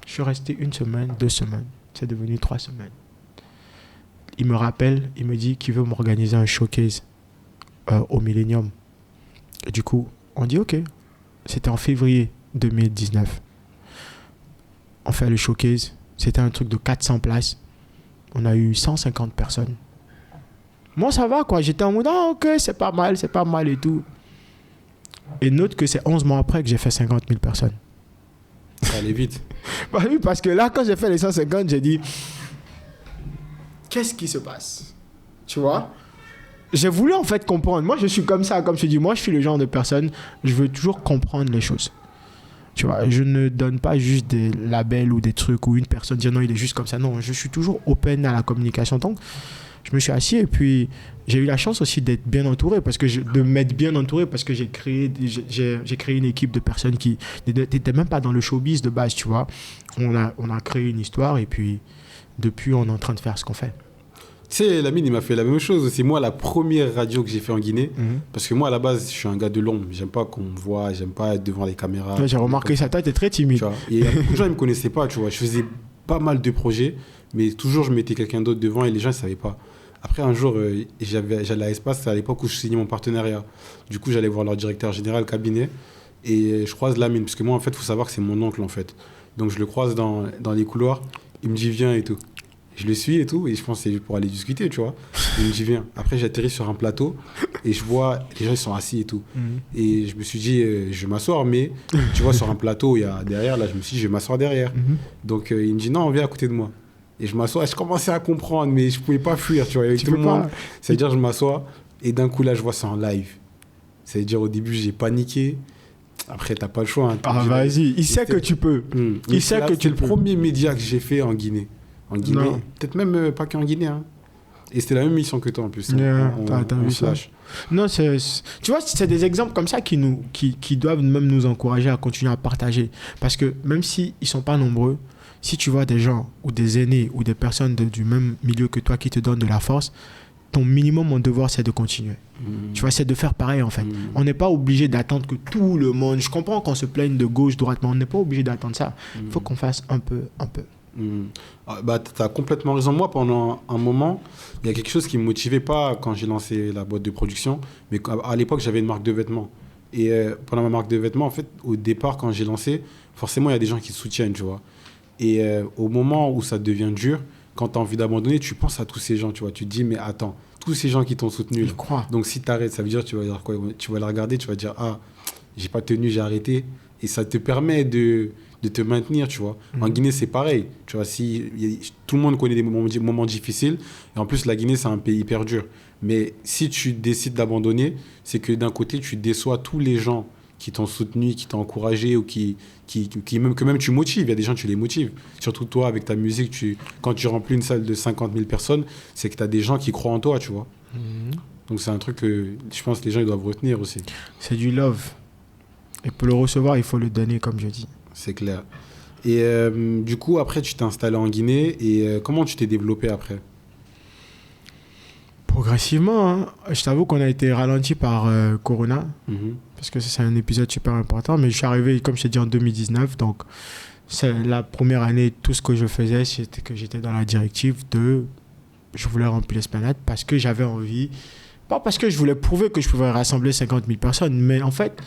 Je suis resté 1 semaine, 2 semaines. C'est devenu 3 semaines. Il me rappelle, il me dit qu'il veut m'organiser un showcase au Millennium. Et du coup, on dit ok. C'était en février 2019. On fait le showcase. C'était un truc de 400 places. On a eu 150 personnes. Moi, ça va quoi. J'étais en mode, ah, ok, c'est pas mal et tout. Et note que c'est 11 mois après que j'ai fait 50 000 personnes.
Ça allait vite.
Bah oui, parce que là, quand j'ai fait les 150, j'ai dit, qu'est-ce qui se passe? Tu vois? J'ai voulu en fait comprendre. Moi, je suis comme ça, comme je dis, moi, je suis le genre de personne, je veux toujours comprendre les choses. Tu vois, je ne donne pas juste des labels ou des trucs où une personne dit non, il est juste comme ça. Non, je suis toujours open à la communication. Donc, je me suis assis et puis j'ai eu la chance aussi d'être bien entouré, de m'être bien entouré parce que j'ai créé une équipe de personnes qui n'étaient même pas dans le showbiz de base, tu vois. On a créé une histoire et puis depuis, on est en train de faire ce qu'on fait.
Tu sais, Lamine, il m'a fait la même chose aussi. Moi, la première radio que j'ai fait en Guinée, parce que moi, à la base, je suis un gars de l'ombre. J'aime pas qu'on me voit, j'aime pas être devant les caméras.
Ouais, j'ai remarqué ça, toi, t'es très timide.
Tu vois. Et beaucoup de gens, ils me connaissaient pas, tu vois. Je faisais pas mal de projets, mais toujours, je mettais quelqu'un d'autre devant et les gens, ils savaient pas. Après, un jour, j'allais à Espace, c'est à l'époque où je signais mon partenariat. Du coup, j'allais voir leur directeur général, cabinet, et je croise Lamine, parce que moi, en fait, il faut savoir que c'est mon oncle, en fait. Donc, je le croise dans les couloirs, il me dit, viens et tout. Je le suis et tout, et je pense que c'est pour aller discuter, tu vois. Il me dit, viens. Après, j'atterris sur un plateau, et je vois, les gens, ils sont assis et tout. Et je me suis dit, je vais m'asseoir, mais tu vois, sur un plateau, il y a derrière, là, je me suis dit, je vais m'asseoir derrière. Donc, il me dit, non, viens à côté de moi. Et je m'assois, je commençais à comprendre, mais je ne pouvais pas fuir, tu vois, avec tout le monde. C'est-à-dire, je m'assois, et d'un coup, là, je vois ça en live. C'est-à-dire, au début, j'ai paniqué. Après, tu n'as pas le choix. Hein,
ah, vas-y, il sait que tu peux. Il sait que tu peux.
C'est le premier média que j'ai fait en Guinée. En Guinée, peut-être même pas qu'en Guinée. Hein. Et c'était la même mission que toi, en plus.
T'as vu ça. Non, tu vois, c'est des exemples comme ça qui doivent même nous encourager à continuer à partager. Parce que même s'ils ne sont pas nombreux, si tu vois des gens ou des aînés ou des personnes du même milieu que toi qui te donnent de la force, ton minimum, mon devoir, c'est de continuer. Tu vois, c'est de faire pareil, en fait. On n'est pas obligé d'attendre que tout le monde... Je comprends qu'on se plaigne de gauche, droite, mais on n'est pas obligé d'attendre ça. Il faut qu'on fasse un peu.
Bah, tu as complètement raison. Moi, pendant un moment, il y a quelque chose qui ne me motivait pas quand j'ai lancé la boîte de production. Mais à l'époque, j'avais une marque de vêtements. Et pendant ma marque de vêtements, en fait, au départ, quand j'ai lancé, forcément, il y a des gens qui soutiennent, tu vois. Et au moment où ça devient dur, quand tu as envie d'abandonner, tu penses à tous ces gens, tu vois. Tu te dis, mais attends, tous ces gens qui t'ont soutenu.
Je crois.
Donc, si tu arrêtes, ça veut dire, tu vas dire quoi? Tu vas les regarder, tu vas dire, ah, j'ai pas tenu, j'ai arrêté. Et ça te permet de te maintenir, tu vois. En Guinée, c'est pareil. Tu vois, tout le monde connaît des moments difficiles. Et en plus, la Guinée, c'est un pays hyper dur. Mais si tu décides d'abandonner, c'est que d'un côté, tu déçois tous les gens qui t'ont soutenu, qui t'ont encouragé ou que même tu motives. Il y a des gens, tu les motives. Surtout toi, avec ta musique, quand tu remplis une salle de 50 000 personnes, c'est que tu as des gens qui croient en toi, tu vois. Donc, c'est un truc que je pense que les gens ils doivent retenir aussi.
C'est du love. Et pour le recevoir, il faut le donner, comme je dis.
C'est clair. Et du coup, après, tu t'es installé en Guinée. Et comment tu t'es développé après?
Progressivement, hein. Je t'avoue qu'on a été ralenti par Corona,
Mhm.
parce que ça, c'est un épisode super important, mais je suis arrivé, comme je t'ai dit, en 2019, donc c'est la première année, tout ce que je faisais, c'était que j'étais dans la directive de... Je voulais remplir l'esplanade parce que j'avais envie, pas parce que je voulais prouver que je pouvais rassembler 50 000 personnes, mais en fait,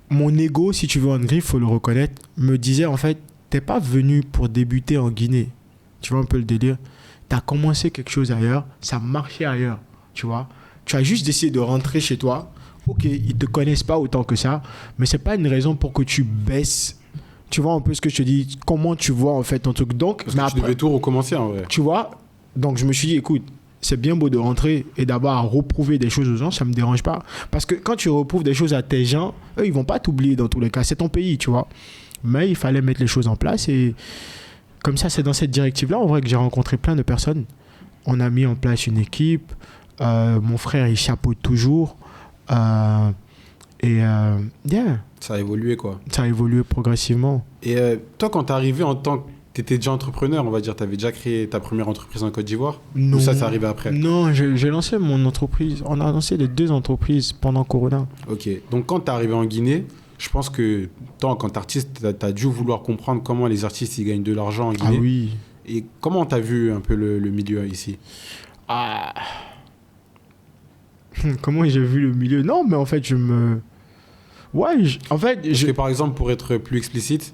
mon ego, si tu veux, en griffe, faut le reconnaître, me disait, en fait, t'es pas venu pour débuter en Guinée. Tu vois un peu le délire? T'as commencé quelque chose ailleurs, ça marchait ailleurs, tu vois. Tu as juste décidé de rentrer chez toi. Ok, ils te connaissent pas autant que ça, mais c'est pas une raison pour que tu baisses. Tu vois un peu ce que je te dis, comment tu vois en fait ton truc. Donc,
Parce
mais
que tu devais tout recommencer en vrai.
tu vois, donc je me suis dit, écoute, c'est bien beau de rentrer et d'abord à reprouver des choses aux gens, ça me dérange pas. Parce que quand tu reprouves des choses à tes gens, eux, ils vont pas t'oublier dans tous les cas. C'est ton pays, tu vois. Mais il fallait mettre les choses en place et comme ça, c'est dans cette directive-là, en vrai, que j'ai rencontré plein de personnes. On a mis en place une équipe. Mon frère, il chapeaute toujours. Yeah,
Ça a évolué quoi.
ça a évolué progressivement.
Et toi, quand t'es arrivé en tant que... T'étais déjà entrepreneur, on va dire, t'avais déjà créé ta première entreprise en Côte d'Ivoire?
Non.
Ou ça, c'est arrivé après?
Non, j'ai lancé mon entreprise. On a lancé les 2 entreprises pendant Corona.
Ok. Donc, quand t'es arrivé en Guinée, je pense que toi, quand t'es artiste, t'as dû vouloir comprendre comment les artistes ils gagnent de l'argent en
Ah
Guinée.
oui.
Et comment t'as vu un peu le milieu ici?
Ah. Comment j'ai vu le milieu? Non, mais en fait, Ouais, en fait,
Parce que par exemple, pour être plus explicite,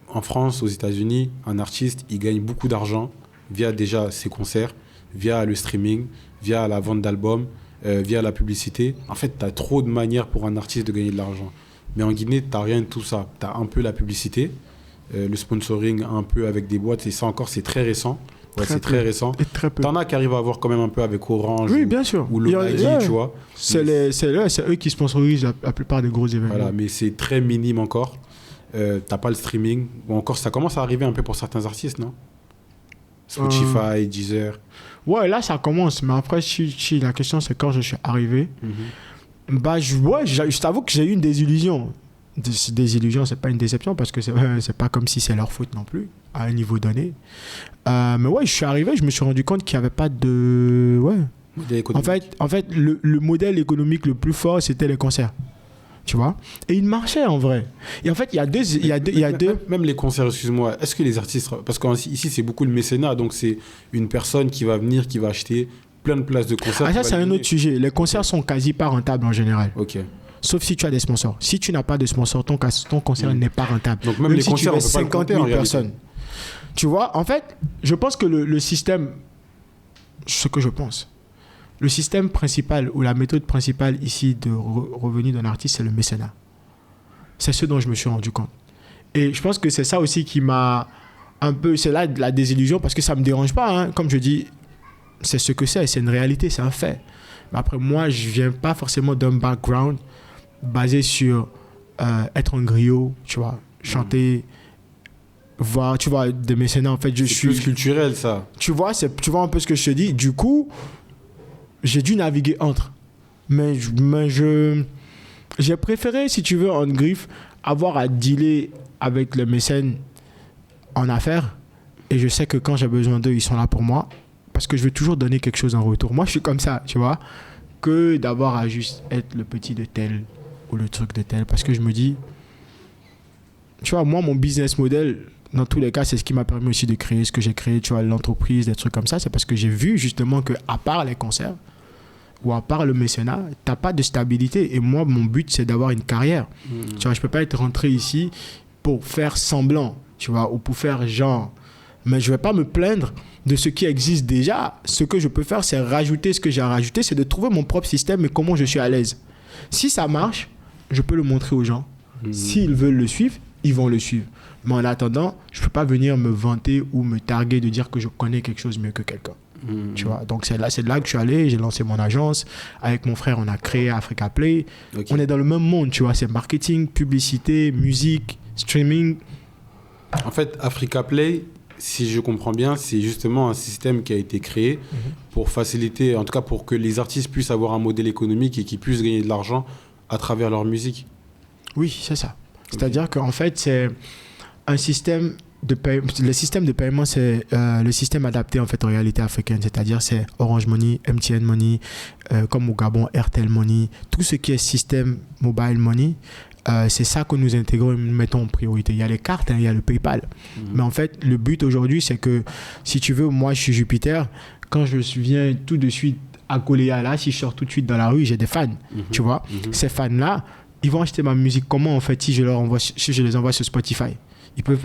en France, aux États-Unis, un artiste, il gagne beaucoup d'argent via déjà ses concerts, via le streaming, via la vente d'albums, via la publicité. En fait, tu as trop de manières pour un artiste de gagner de l'argent. Mais en Guinée, tu n'as rien de tout ça. Tu as un peu la publicité, le sponsoring un peu avec des boîtes, et ça encore, c'est très récent. Ouais,
Très
c'est
peu.
très récent.
Et très peu.
T'en as qui arrivent à avoir quand même un peu avec Orange
Oui,
ou,
bien sûr.
ou le
Il y a-
Nagui,
yeah.
tu vois.
C'est eux qui sponsorisent la plupart des gros événements.
Voilà, mais c'est très minime encore. T'as pas le streaming. Ou encore, ça commence à arriver un peu pour certains artistes, non? Spotify, Deezer.
Ouais, là, ça commence. Mais après, si la question, c'est quand je suis arrivé. Bah, je t'avoue que j'ai eu une désillusion. Désillusion, c'est pas une déception parce que c'est pas comme si c'est leur faute non plus, à un niveau donné. Mais ouais, je suis arrivé, je me suis rendu compte qu'il n'y avait pas de. Ouais.
Modèle économique.
En fait le modèle économique le plus fort, c'était les concerts. Tu vois? Et il marchait en vrai. Et en fait, il y a deux.
Même les concerts, excuse-moi, est-ce que les artistes. Parce qu'ici, c'est beaucoup le mécénat, donc c'est une personne qui va venir, qui va acheter plein de places de concerts.
Ah, ça,
qui va
c'est
les
un
donner.
autre sujet. Les concerts sont quasi pas rentables en général.
Ok.
Sauf si tu as des sponsors. Si tu n'as pas de sponsors, ton concert n'est pas rentable.
Donc même les
si
concerts,
tu
on
mets
peut pas le
50
compter,
000
en réalité.
personnes. Tu vois, en fait, je pense que le système, ce que je pense, le système principal ou la méthode principale ici de revenu d'un artiste, c'est le mécénat. C'est ce dont je me suis rendu compte. Et je pense que c'est ça aussi qui m'a un peu... C'est là de la désillusion parce que ça ne me dérange pas. Hein. Comme je dis, c'est ce que c'est une réalité, c'est un fait. Mais après, moi, je ne viens pas forcément d'un background basé sur être un griot, tu vois, chanter, voir, tu vois, des mécénats. En fait, je
C'est
suis...
plus culturel, ça.
Tu vois un peu ce que je te dis. Du coup, j'ai dû naviguer entre. Mais j'ai préféré, si tu veux, en griffe, avoir à dealer avec les mécènes en affaires. Et je sais que quand j'ai besoin d'eux, ils sont là pour moi. Parce que je veux toujours donner quelque chose en retour. Moi, je suis comme ça, tu vois. Que d'avoir à juste être le petit de tel ou le truc de tel. Parce que je me dis... Tu vois, moi, mon business model, dans tous les cas, c'est ce qui m'a permis aussi de créer ce que j'ai créé, tu vois, l'entreprise, des trucs comme ça. C'est parce que j'ai vu justement qu'à part les concerts ou à part le mécénat, tu n'as pas de stabilité. Et moi, mon but, c'est d'avoir une carrière. Tu vois, je ne peux pas être rentré ici pour faire semblant, tu vois, ou pour faire genre. Mais je ne vais pas me plaindre de ce qui existe déjà. Ce que je peux faire, c'est rajouter ce que j'ai à rajouter, c'est de trouver mon propre système et comment je suis à l'aise. Si ça marche, je peux le montrer aux gens. S'ils veulent le suivre, ils vont le suivre. Mais en attendant, je ne peux pas venir me vanter ou me targuer de dire que je connais quelque chose mieux que quelqu'un. Tu vois, donc c'est de là que je suis allé, j'ai lancé mon agence. Avec mon frère, on a créé Africa Play.
Ok.
On est dans le même monde, tu vois, c'est marketing, publicité, musique, streaming.
En fait, Africa Play, si je comprends bien, c'est justement un système qui a été créé pour faciliter, en tout cas pour que les artistes puissent avoir un modèle économique et qu'ils puissent gagner de l'argent à travers leur musique.
Oui, c'est ça. C'est-à-dire qu'en fait, c'est un système le système de paiement, c'est le système adapté en fait aux réalités africaines, c'est-à-dire c'est Orange Money, MTN Money, comme au Gabon, Airtel Money, tout ce qui est système mobile money, c'est ça que nous intégrons et nous mettons en priorité. Il y a les cartes, il y a le PayPal. Mais en fait, le but aujourd'hui, c'est que si tu veux, moi je suis Jupiter, quand je viens tout de suite à Goléa là, si je sors tout de suite dans la rue, j'ai des fans, tu vois. Ces fans-là, ils vont acheter ma musique comment en fait si je les envoie sur Spotify?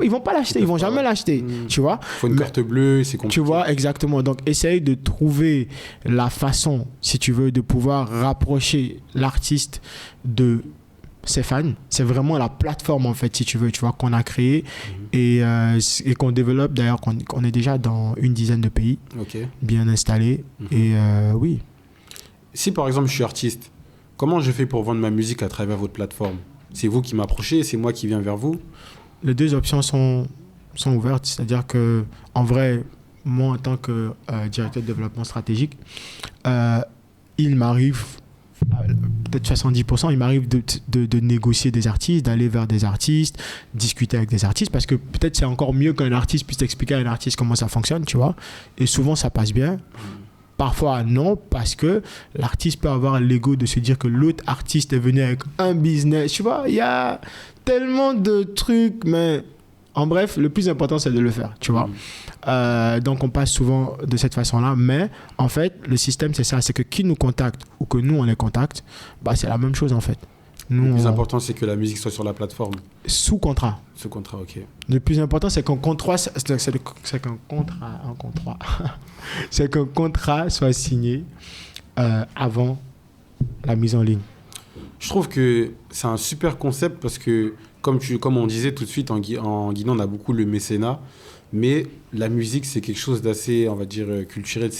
Ils vont pas l'acheter, ils vont jamais l'acheter, tu vois.
Faut une carte bleue, c'est compliqué.
Tu vois, exactement. Donc, essaye de trouver la façon, si tu veux, de pouvoir rapprocher l'artiste de ses fans. C'est vraiment la plateforme, en fait, si tu veux, tu vois, qu'on a créée et qu'on développe. D'ailleurs, qu'on est déjà dans une dizaine de pays, bien installés. Et oui.
Si, par exemple, je suis artiste, comment je fais pour vendre ma musique à travers votre plateforme? C'est vous qui m'approchez, c'est moi qui viens vers vous?
Les deux options sont ouvertes, c'est-à-dire que en vrai, moi en tant que directeur de développement stratégique, il m'arrive, peut-être 70%, il m'arrive de négocier des artistes, d'aller vers des artistes, discuter avec des artistes, parce que peut-être c'est encore mieux qu'un artiste puisse expliquer à un artiste comment ça fonctionne, tu vois, et souvent ça passe bien. Parfois non, parce que l'artiste peut avoir l'ego de se dire que l'autre artiste est venu avec un business. Tu vois, il y a tellement de trucs, mais en bref, le plus important, c'est de le faire, tu vois. Donc, on passe souvent de cette façon-là, mais en fait, le système, c'est ça, c'est que qui nous contacte ou que nous, on les contacte, bah, c'est la même chose, en fait. Nous,
le plus important, c'est que la musique soit sur la plateforme.
Sous contrat.
Sous contrat, ok.
Le plus important, c'est qu'un contrat, c'est qu'un contrat soit signé avant la mise en ligne.
Je trouve que c'est un super concept parce que, comme on disait tout de suite, en Guinée, on a beaucoup le mécénat. Mais la musique, c'est quelque chose d'assez, on va dire, culturel.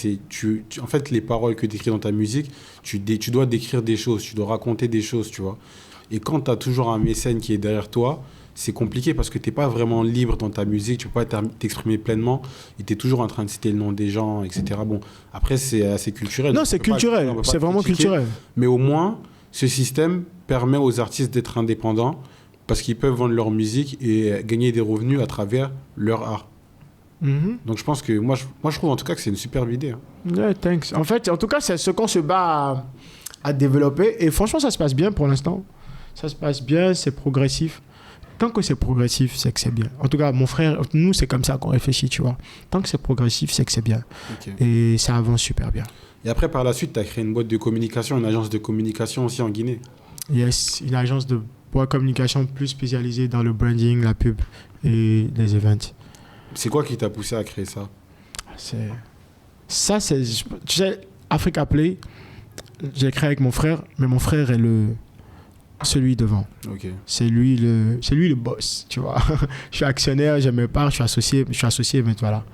En fait, les paroles que tu écris dans ta musique, tu dois décrire des choses, tu dois raconter des choses, tu vois. Et quand tu as toujours un mécène qui est derrière toi, c'est compliqué parce que tu n'es pas vraiment libre dans ta musique, tu ne peux pas t'exprimer pleinement et tu es toujours en train de citer le nom des gens, etc. Bon, après, c'est assez culturel.
Non, c'est culturel, c'est vraiment culturel.
Mais au moins, ce système permet aux artistes d'être indépendants parce qu'ils peuvent vendre leur musique et gagner des revenus à travers leur art. Donc je pense que moi je trouve en tout cas que c'est une superbe idée.
Yeah, thanks. En fait, en tout cas, c'est ce qu'on se bat à développer et franchement, ça se passe bien pour l'instant. Ça se passe bien, c'est progressif. Tant que c'est progressif, c'est que c'est bien. En tout cas, mon frère, nous, c'est comme ça qu'on réfléchit, tu vois. Tant que c'est progressif, c'est que c'est bien. Okay. Et ça avance super bien.
Et après, par la suite, tu as créé une boîte de communication, une agence de communication aussi en Guinée.
Yes, une agence de communication plus spécialisée dans le branding, la pub et les events.
C'est quoi qui t'a poussé à créer ça?
Tu sais, Africa Play, j'ai créé avec mon frère, mais mon frère est celui devant.
Okay.
C'est lui le boss, tu vois. Je suis actionnaire, j'ai mes parts, je suis associé, mais voilà.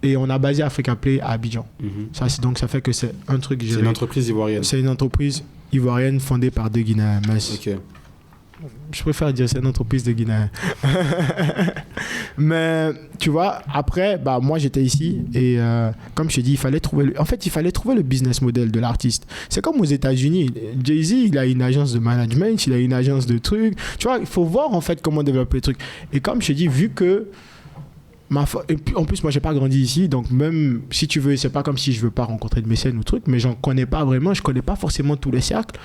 Et on a basé Africa Play à Abidjan. Donc ça fait que c'est un truc géré.
C'est une entreprise ivoirienne.
C'est une entreprise ivoirienne fondée par 2 Guinéens.
Ok.
Je préfère dire c'est une entreprise de Guinéens. Mais tu vois, après, bah, moi j'étais ici et comme je te dis, il fallait trouver le business model de l'artiste. C'est comme aux États-Unis. Jay-Z, il a une agence de management, il a une agence de trucs. Tu vois, il faut voir en fait comment développer le truc. Et comme je te dis, vu que et puis, en plus, moi, j'ai pas grandi ici, donc même si tu veux, c'est pas comme si je veux pas rencontrer de mécènes ou trucs, mais j'en connais pas vraiment, je connais pas forcément tous les cercles.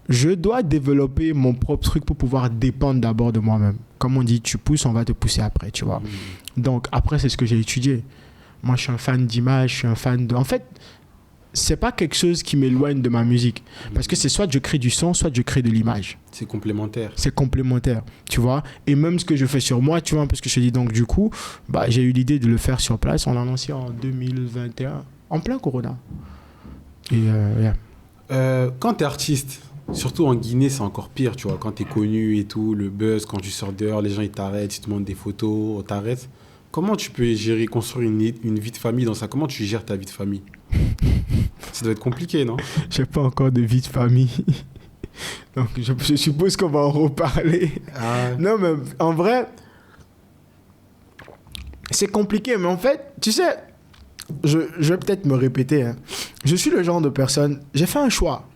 Je dois développer mon propre truc pour pouvoir dépendre d'abord de moi-même. Comme on dit, tu pousses, on va te pousser après, tu vois. Donc après, c'est ce que j'ai étudié. Moi, je suis un fan d'image, je suis un fan de... En fait, c'est pas quelque chose qui m'éloigne de ma musique. Parce que c'est soit je crée du son, soit je crée de l'image.
C'est complémentaire.
C'est complémentaire, tu vois. Et même ce que je fais sur moi, tu vois, parce que je te dis, donc du coup, bah, j'ai eu l'idée de le faire sur place. On l'a lancé en 2021, en plein Corona. Et
quand t'es artiste, surtout en Guinée, c'est encore pire, tu vois. Quand t'es connu et tout, le buzz, quand tu sors dehors, les gens ils t'arrêtent, ils te demandent des photos, on t'arrête. Comment tu peux construire une vie de famille dans ça? Comment tu gères ta vie de famille? Ça doit être compliqué, non?
J'ai pas encore de vie de famille. Donc, je suppose qu'on va en reparler. Non, mais en vrai, c'est compliqué. Mais en fait, tu sais, je vais peut-être me répéter. Hein. Je suis le genre de personne... J'ai fait un choix.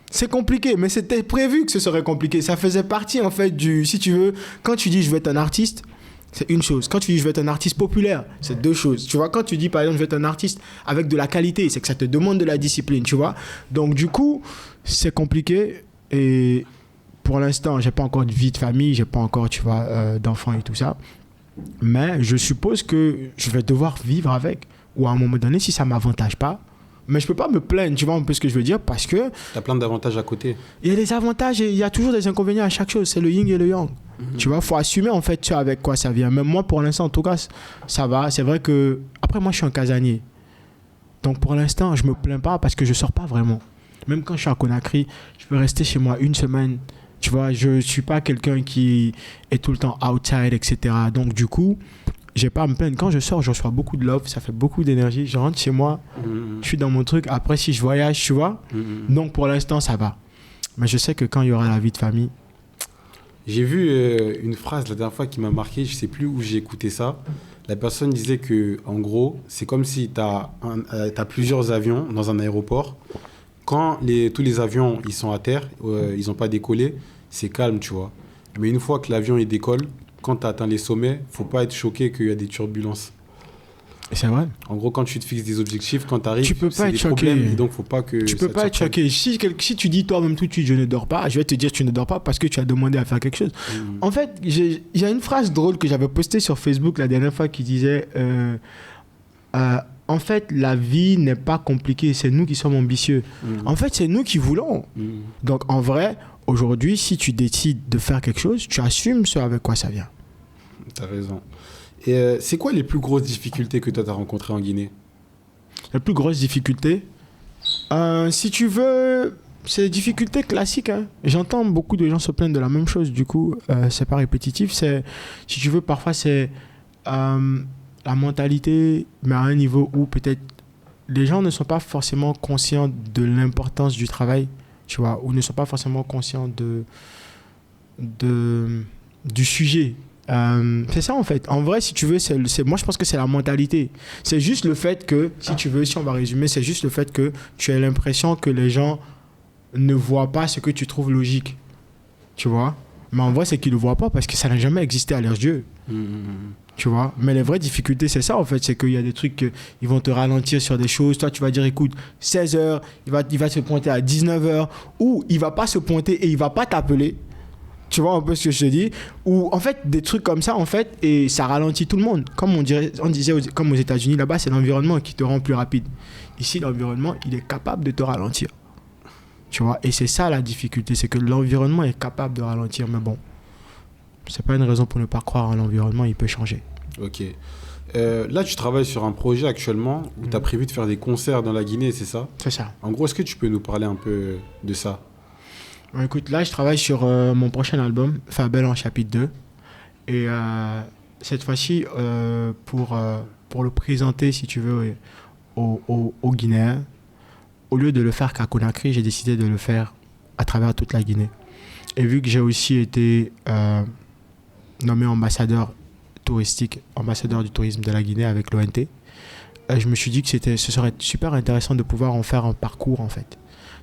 C'est compliqué, mais c'était prévu que ce serait compliqué. Ça faisait partie, en fait, si tu veux, quand tu dis je veux être un artiste, c'est une chose. Quand tu dis je veux être un artiste populaire, c'est deux choses. Tu vois, quand tu dis par exemple je veux être un artiste avec de la qualité, c'est que ça te demande de la discipline, tu vois. Donc du coup, c'est compliqué et pour l'instant, j'ai pas encore de vie de famille, j'ai pas encore, tu vois, d'enfants et tout ça. Mais je suppose que je vais devoir vivre avec. Ou à un moment donné, si ça m'avantage pas, mais je peux pas me plaindre, tu vois un peu ce que je veux dire, parce que
T'as plein d'avantages à côté.
il y a des avantages et il y a toujours des inconvénients à chaque chose. C'est le yin et le yang. Tu vois, faut assumer en fait avec quoi ça vient. Même moi, pour l'instant, en tout cas, ça va. C'est vrai que après, moi, je suis un casanier. Donc pour l'instant, je me plains pas parce que je sors pas vraiment. Même quand je suis à Conakry, je peux rester chez moi une semaine. Tu vois, je suis pas quelqu'un qui est tout le temps outside, etc. Donc du coup, j'ai pas à me plaindre. Quand je sors, je reçois beaucoup de love, ça fait beaucoup d'énergie. Je rentre chez moi, je suis dans mon truc. Après, si je voyage, tu vois. Donc pour l'instant, ça va. Mais je sais que quand il y aura la vie de famille.
J'ai vu une phrase la dernière fois qui m'a marqué, je sais plus où j'ai écouté ça. La personne disait que, en gros, c'est comme si t'as plusieurs avions dans un aéroport. Quand tous les avions ils sont à terre, ils n'ont pas décollé, c'est calme, tu vois. Mais une fois que l'avion il décolle, quand tu atteins les sommets, faut pas être choqué qu'il y a des turbulences.
C'est vrai.
En gros, quand tu te fixes des objectifs, quand tu arrives,
tu peux pas
c'est
être
des
choqué.
problèmes. Et donc, faut pas que
tu peux pas être choqué. Si tu dis toi-même tout de suite, je ne dors pas, je vais te dire tu ne dors pas parce que tu as demandé à faire quelque chose. En fait, il y a une phrase drôle que j'avais postée sur Facebook la dernière fois qui disait en fait, la vie n'est pas compliquée, c'est nous qui sommes ambitieux. En fait, c'est nous qui voulons. Donc, en vrai, aujourd'hui, si tu décides de faire quelque chose, tu assumes ce avec quoi ça vient.
T'as raison. Et c'est quoi les plus grosses difficultés que toi t'as rencontrées en Guinée?
Les plus grosses difficultés, si tu veux, c'est des difficultés classiques. Hein. J'entends beaucoup de gens se plaindre de la même chose. Du coup, c'est pas répétitif. Si tu veux, parfois c'est la mentalité, mais à un niveau où peut-être les gens ne sont pas forcément conscients de l'importance du travail, tu vois, ou ne sont pas forcément conscients du sujet. C'est ça en fait. En vrai, si tu veux, moi je pense que c'est la mentalité. C'est juste le fait que, si tu veux, si on va résumer, c'est juste le fait que tu as l'impression que les gens ne voient pas ce que tu trouves logique. Tu vois? Mais en vrai, c'est qu'ils ne le voient pas parce que ça n'a jamais existé à leurs yeux. Tu vois? Mais les vraies difficultés, c'est ça en fait. C'est qu'il y a des trucs qu'ils vont te ralentir sur des choses. Toi, tu vas dire, écoute, 16h, il va se pointer à 19h, ou il ne va pas se pointer et il ne va pas t'appeler. Tu vois un peu ce que je te dis? Ou en fait, des trucs comme ça, en fait, et ça ralentit tout le monde. Comme on disait comme aux États-Unis, là-bas, c'est l'environnement qui te rend plus rapide. Ici, l'environnement, il est capable de te ralentir. Tu vois? Et c'est ça la difficulté, c'est que l'environnement est capable de ralentir. Mais bon, c'est pas une raison pour ne pas croire en l'environnement, il peut changer.
Ok. Là, tu travailles sur un projet actuellement où tu as prévu de faire des concerts dans la Guinée, c'est ça?
C'est ça.
En gros, est-ce que tu peux nous parler un peu de ça?
Bon, écoute, là, je travaille sur mon prochain album, Fabel en chapitre 2. Et cette fois-ci, pour le présenter, si tu veux, aux Guinéens, au lieu de le faire qu'à Conakry, j'ai décidé de le faire à travers toute la Guinée. Et vu que j'ai aussi été nommé ambassadeur touristique, ambassadeur du tourisme de la Guinée avec l'ONT, je me suis dit que ce serait super intéressant de pouvoir en faire un parcours, en fait.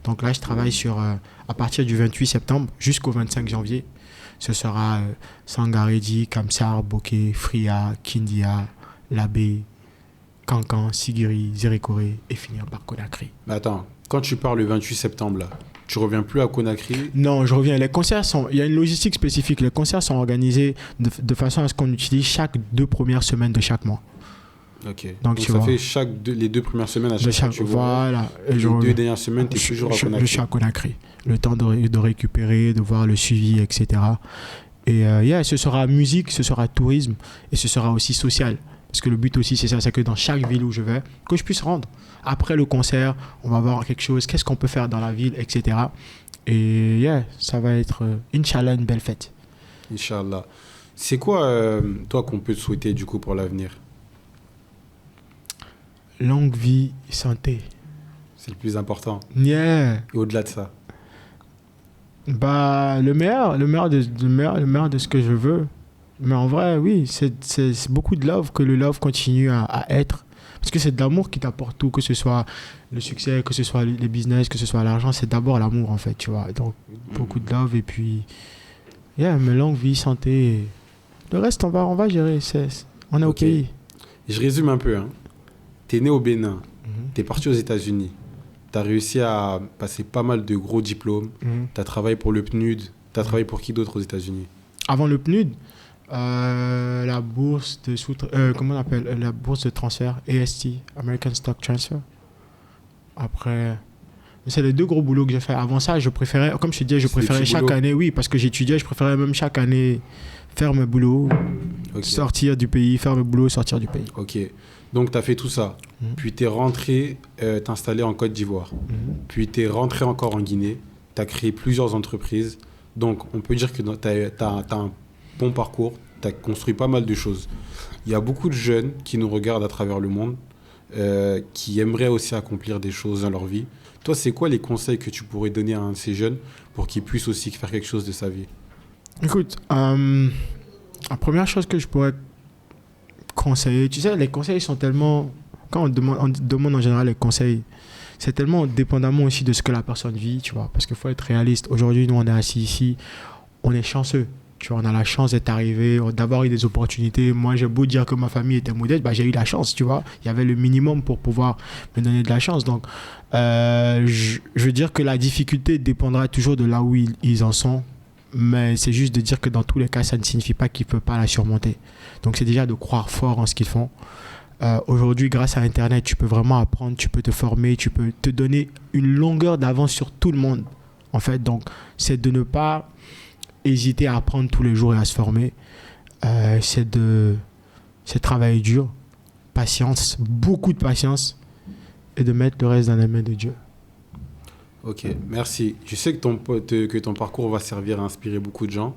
Donc là, je travaille sur, à partir du 28 septembre jusqu'au 25 janvier. Ce sera Sangaredi, Kamsar, Boké, Fria, Kindia, Labé, Kankan, Sigiri, Zérékoré et finir par Conakry.
Mais attends, quand tu pars le 28 septembre, là, tu reviens plus à Conakry?
Non, je reviens. Les concerts il y a une logistique spécifique. Les concerts sont organisés de façon à ce qu'on utilise chaque 2 premières semaines de chaque mois.
Ok.
Donc
ça fait les 2 premières semaines à chaque fois que tu vois.
Voilà.
Et les 2 dernières semaines, tu es toujours à Conakry.
Je suis à Conakry. Le temps de récupérer, de voir le suivi, etc. Et ce sera musique, ce sera tourisme et ce sera aussi social. Parce que le but aussi, c'est ça, c'est que dans chaque ville où je vais, que je puisse rendre. Après le concert, on va voir quelque chose, qu'est-ce qu'on peut faire dans la ville, etc. Et ça va être, Inch'Allah, une belle fête.
Inch'Allah. C'est quoi, toi, qu'on peut te souhaiter, du coup, pour l'avenir?
Longue vie, santé.
C'est le plus important.
Yeah.
Et au-delà de ça?
Bah, le meilleur de ce que je veux. Mais en vrai, oui, c'est beaucoup de love, que le love continue à être. Parce que c'est de l'amour qui t'apporte tout, que ce soit le succès, que ce soit les business, que ce soit l'argent, c'est d'abord l'amour en fait, tu vois. Donc beaucoup de love et puis, mais longue vie, santé. Le reste, on va gérer. On est au pays.
Je résume un peu. Hein. Tu es né au Bénin, tu es parti aux États-Unis, tu as réussi à passer pas mal de gros diplômes, tu as travaillé pour le PNUD, tu as travaillé pour qui d'autre aux États-Unis?
Avant le PNUD, la bourse de comment on appelle la bourse de transfert, AST, American Stock Transfer. Après, c'est les 2 gros boulots que j'ai fait. Avant ça, je préférais, comme je te disais, je préférais chaque année, oui, parce que j'étudiais, je préférais même chaque année faire mes boulots, sortir du pays, faire mes boulots, sortir du pays.
Ok, donc tu as fait tout ça. Puis tu es rentré t'installer en Côte d'Ivoire. Puis tu es rentré encore en Guinée. Tu as créé plusieurs entreprises. Donc on peut dire que tu as un bon parcours. Tu as construit pas mal de choses. Il y a beaucoup de jeunes qui nous regardent à travers le monde, qui aimeraient aussi accomplir des choses dans leur vie. Toi, c'est quoi les conseils que tu pourrais donner à un de ces jeunes pour qu'il puisse aussi faire quelque chose de sa vie?
Écoute, la première chose que je pourrais conseiller, tu sais, les conseils sont tellement... Quand on demande en général les conseils, c'est tellement dépendamment aussi de ce que la personne vit, tu vois. Parce qu'il faut être réaliste. Aujourd'hui, nous, on est assis ici, on est chanceux. Tu vois, on a la chance d'être arrivé, d'avoir eu des opportunités. Moi, j'ai beau dire que ma famille était modeste, j'ai eu la chance, tu vois. Il y avait le minimum pour pouvoir me donner de la chance. Donc, je veux dire que la difficulté dépendra toujours de là où ils en sont. Mais c'est juste de dire que dans tous les cas, ça ne signifie pas qu'ils ne peuvent pas la surmonter. Donc, c'est déjà de croire fort en ce qu'ils font. Aujourd'hui, grâce à Internet, tu peux vraiment apprendre, tu peux te former, tu peux te donner une longueur d'avance sur tout le monde. En fait, donc, c'est de ne pas hésiter à apprendre tous les jours et à se former. C'est travailler dur, patience, beaucoup de patience et de mettre le reste dans les mains de Dieu.
Ok, merci. Je sais que ton parcours va servir à inspirer beaucoup de gens.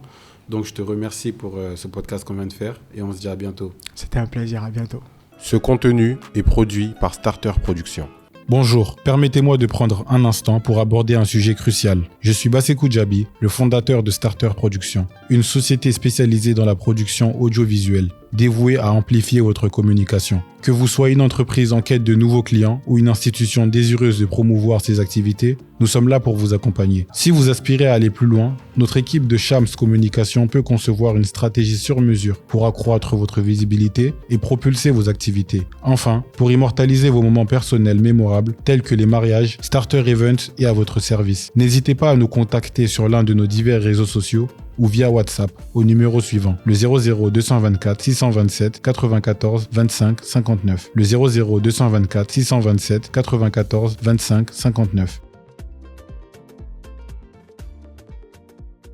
Donc, je te remercie pour ce podcast qu'on vient de faire et on se dit à bientôt.
C'était un plaisir, à bientôt.
Ce contenu est produit par Starter Productions.
Bonjour, permettez-moi de prendre un instant pour aborder un sujet crucial. Je suis Bassekou Djabi, le fondateur de Starter Productions, une société spécialisée dans la production audiovisuelle, dévouée à amplifier votre communication. Que vous soyez une entreprise en quête de nouveaux clients ou une institution désireuse de promouvoir ses activités, nous sommes là pour vous accompagner. Si vous aspirez à aller plus loin, notre équipe de Shams Communication peut concevoir une stratégie sur mesure pour accroître votre visibilité et propulser vos activités. Enfin, pour immortaliser vos moments personnels mémorables, tels que les mariages, Starter Events est à votre service. N'hésitez pas à nous contacter sur l'un de nos divers réseaux sociaux ou via WhatsApp au numéro suivant, le 00 224 627 94 25 59. Le 00 224 627 94 25 59.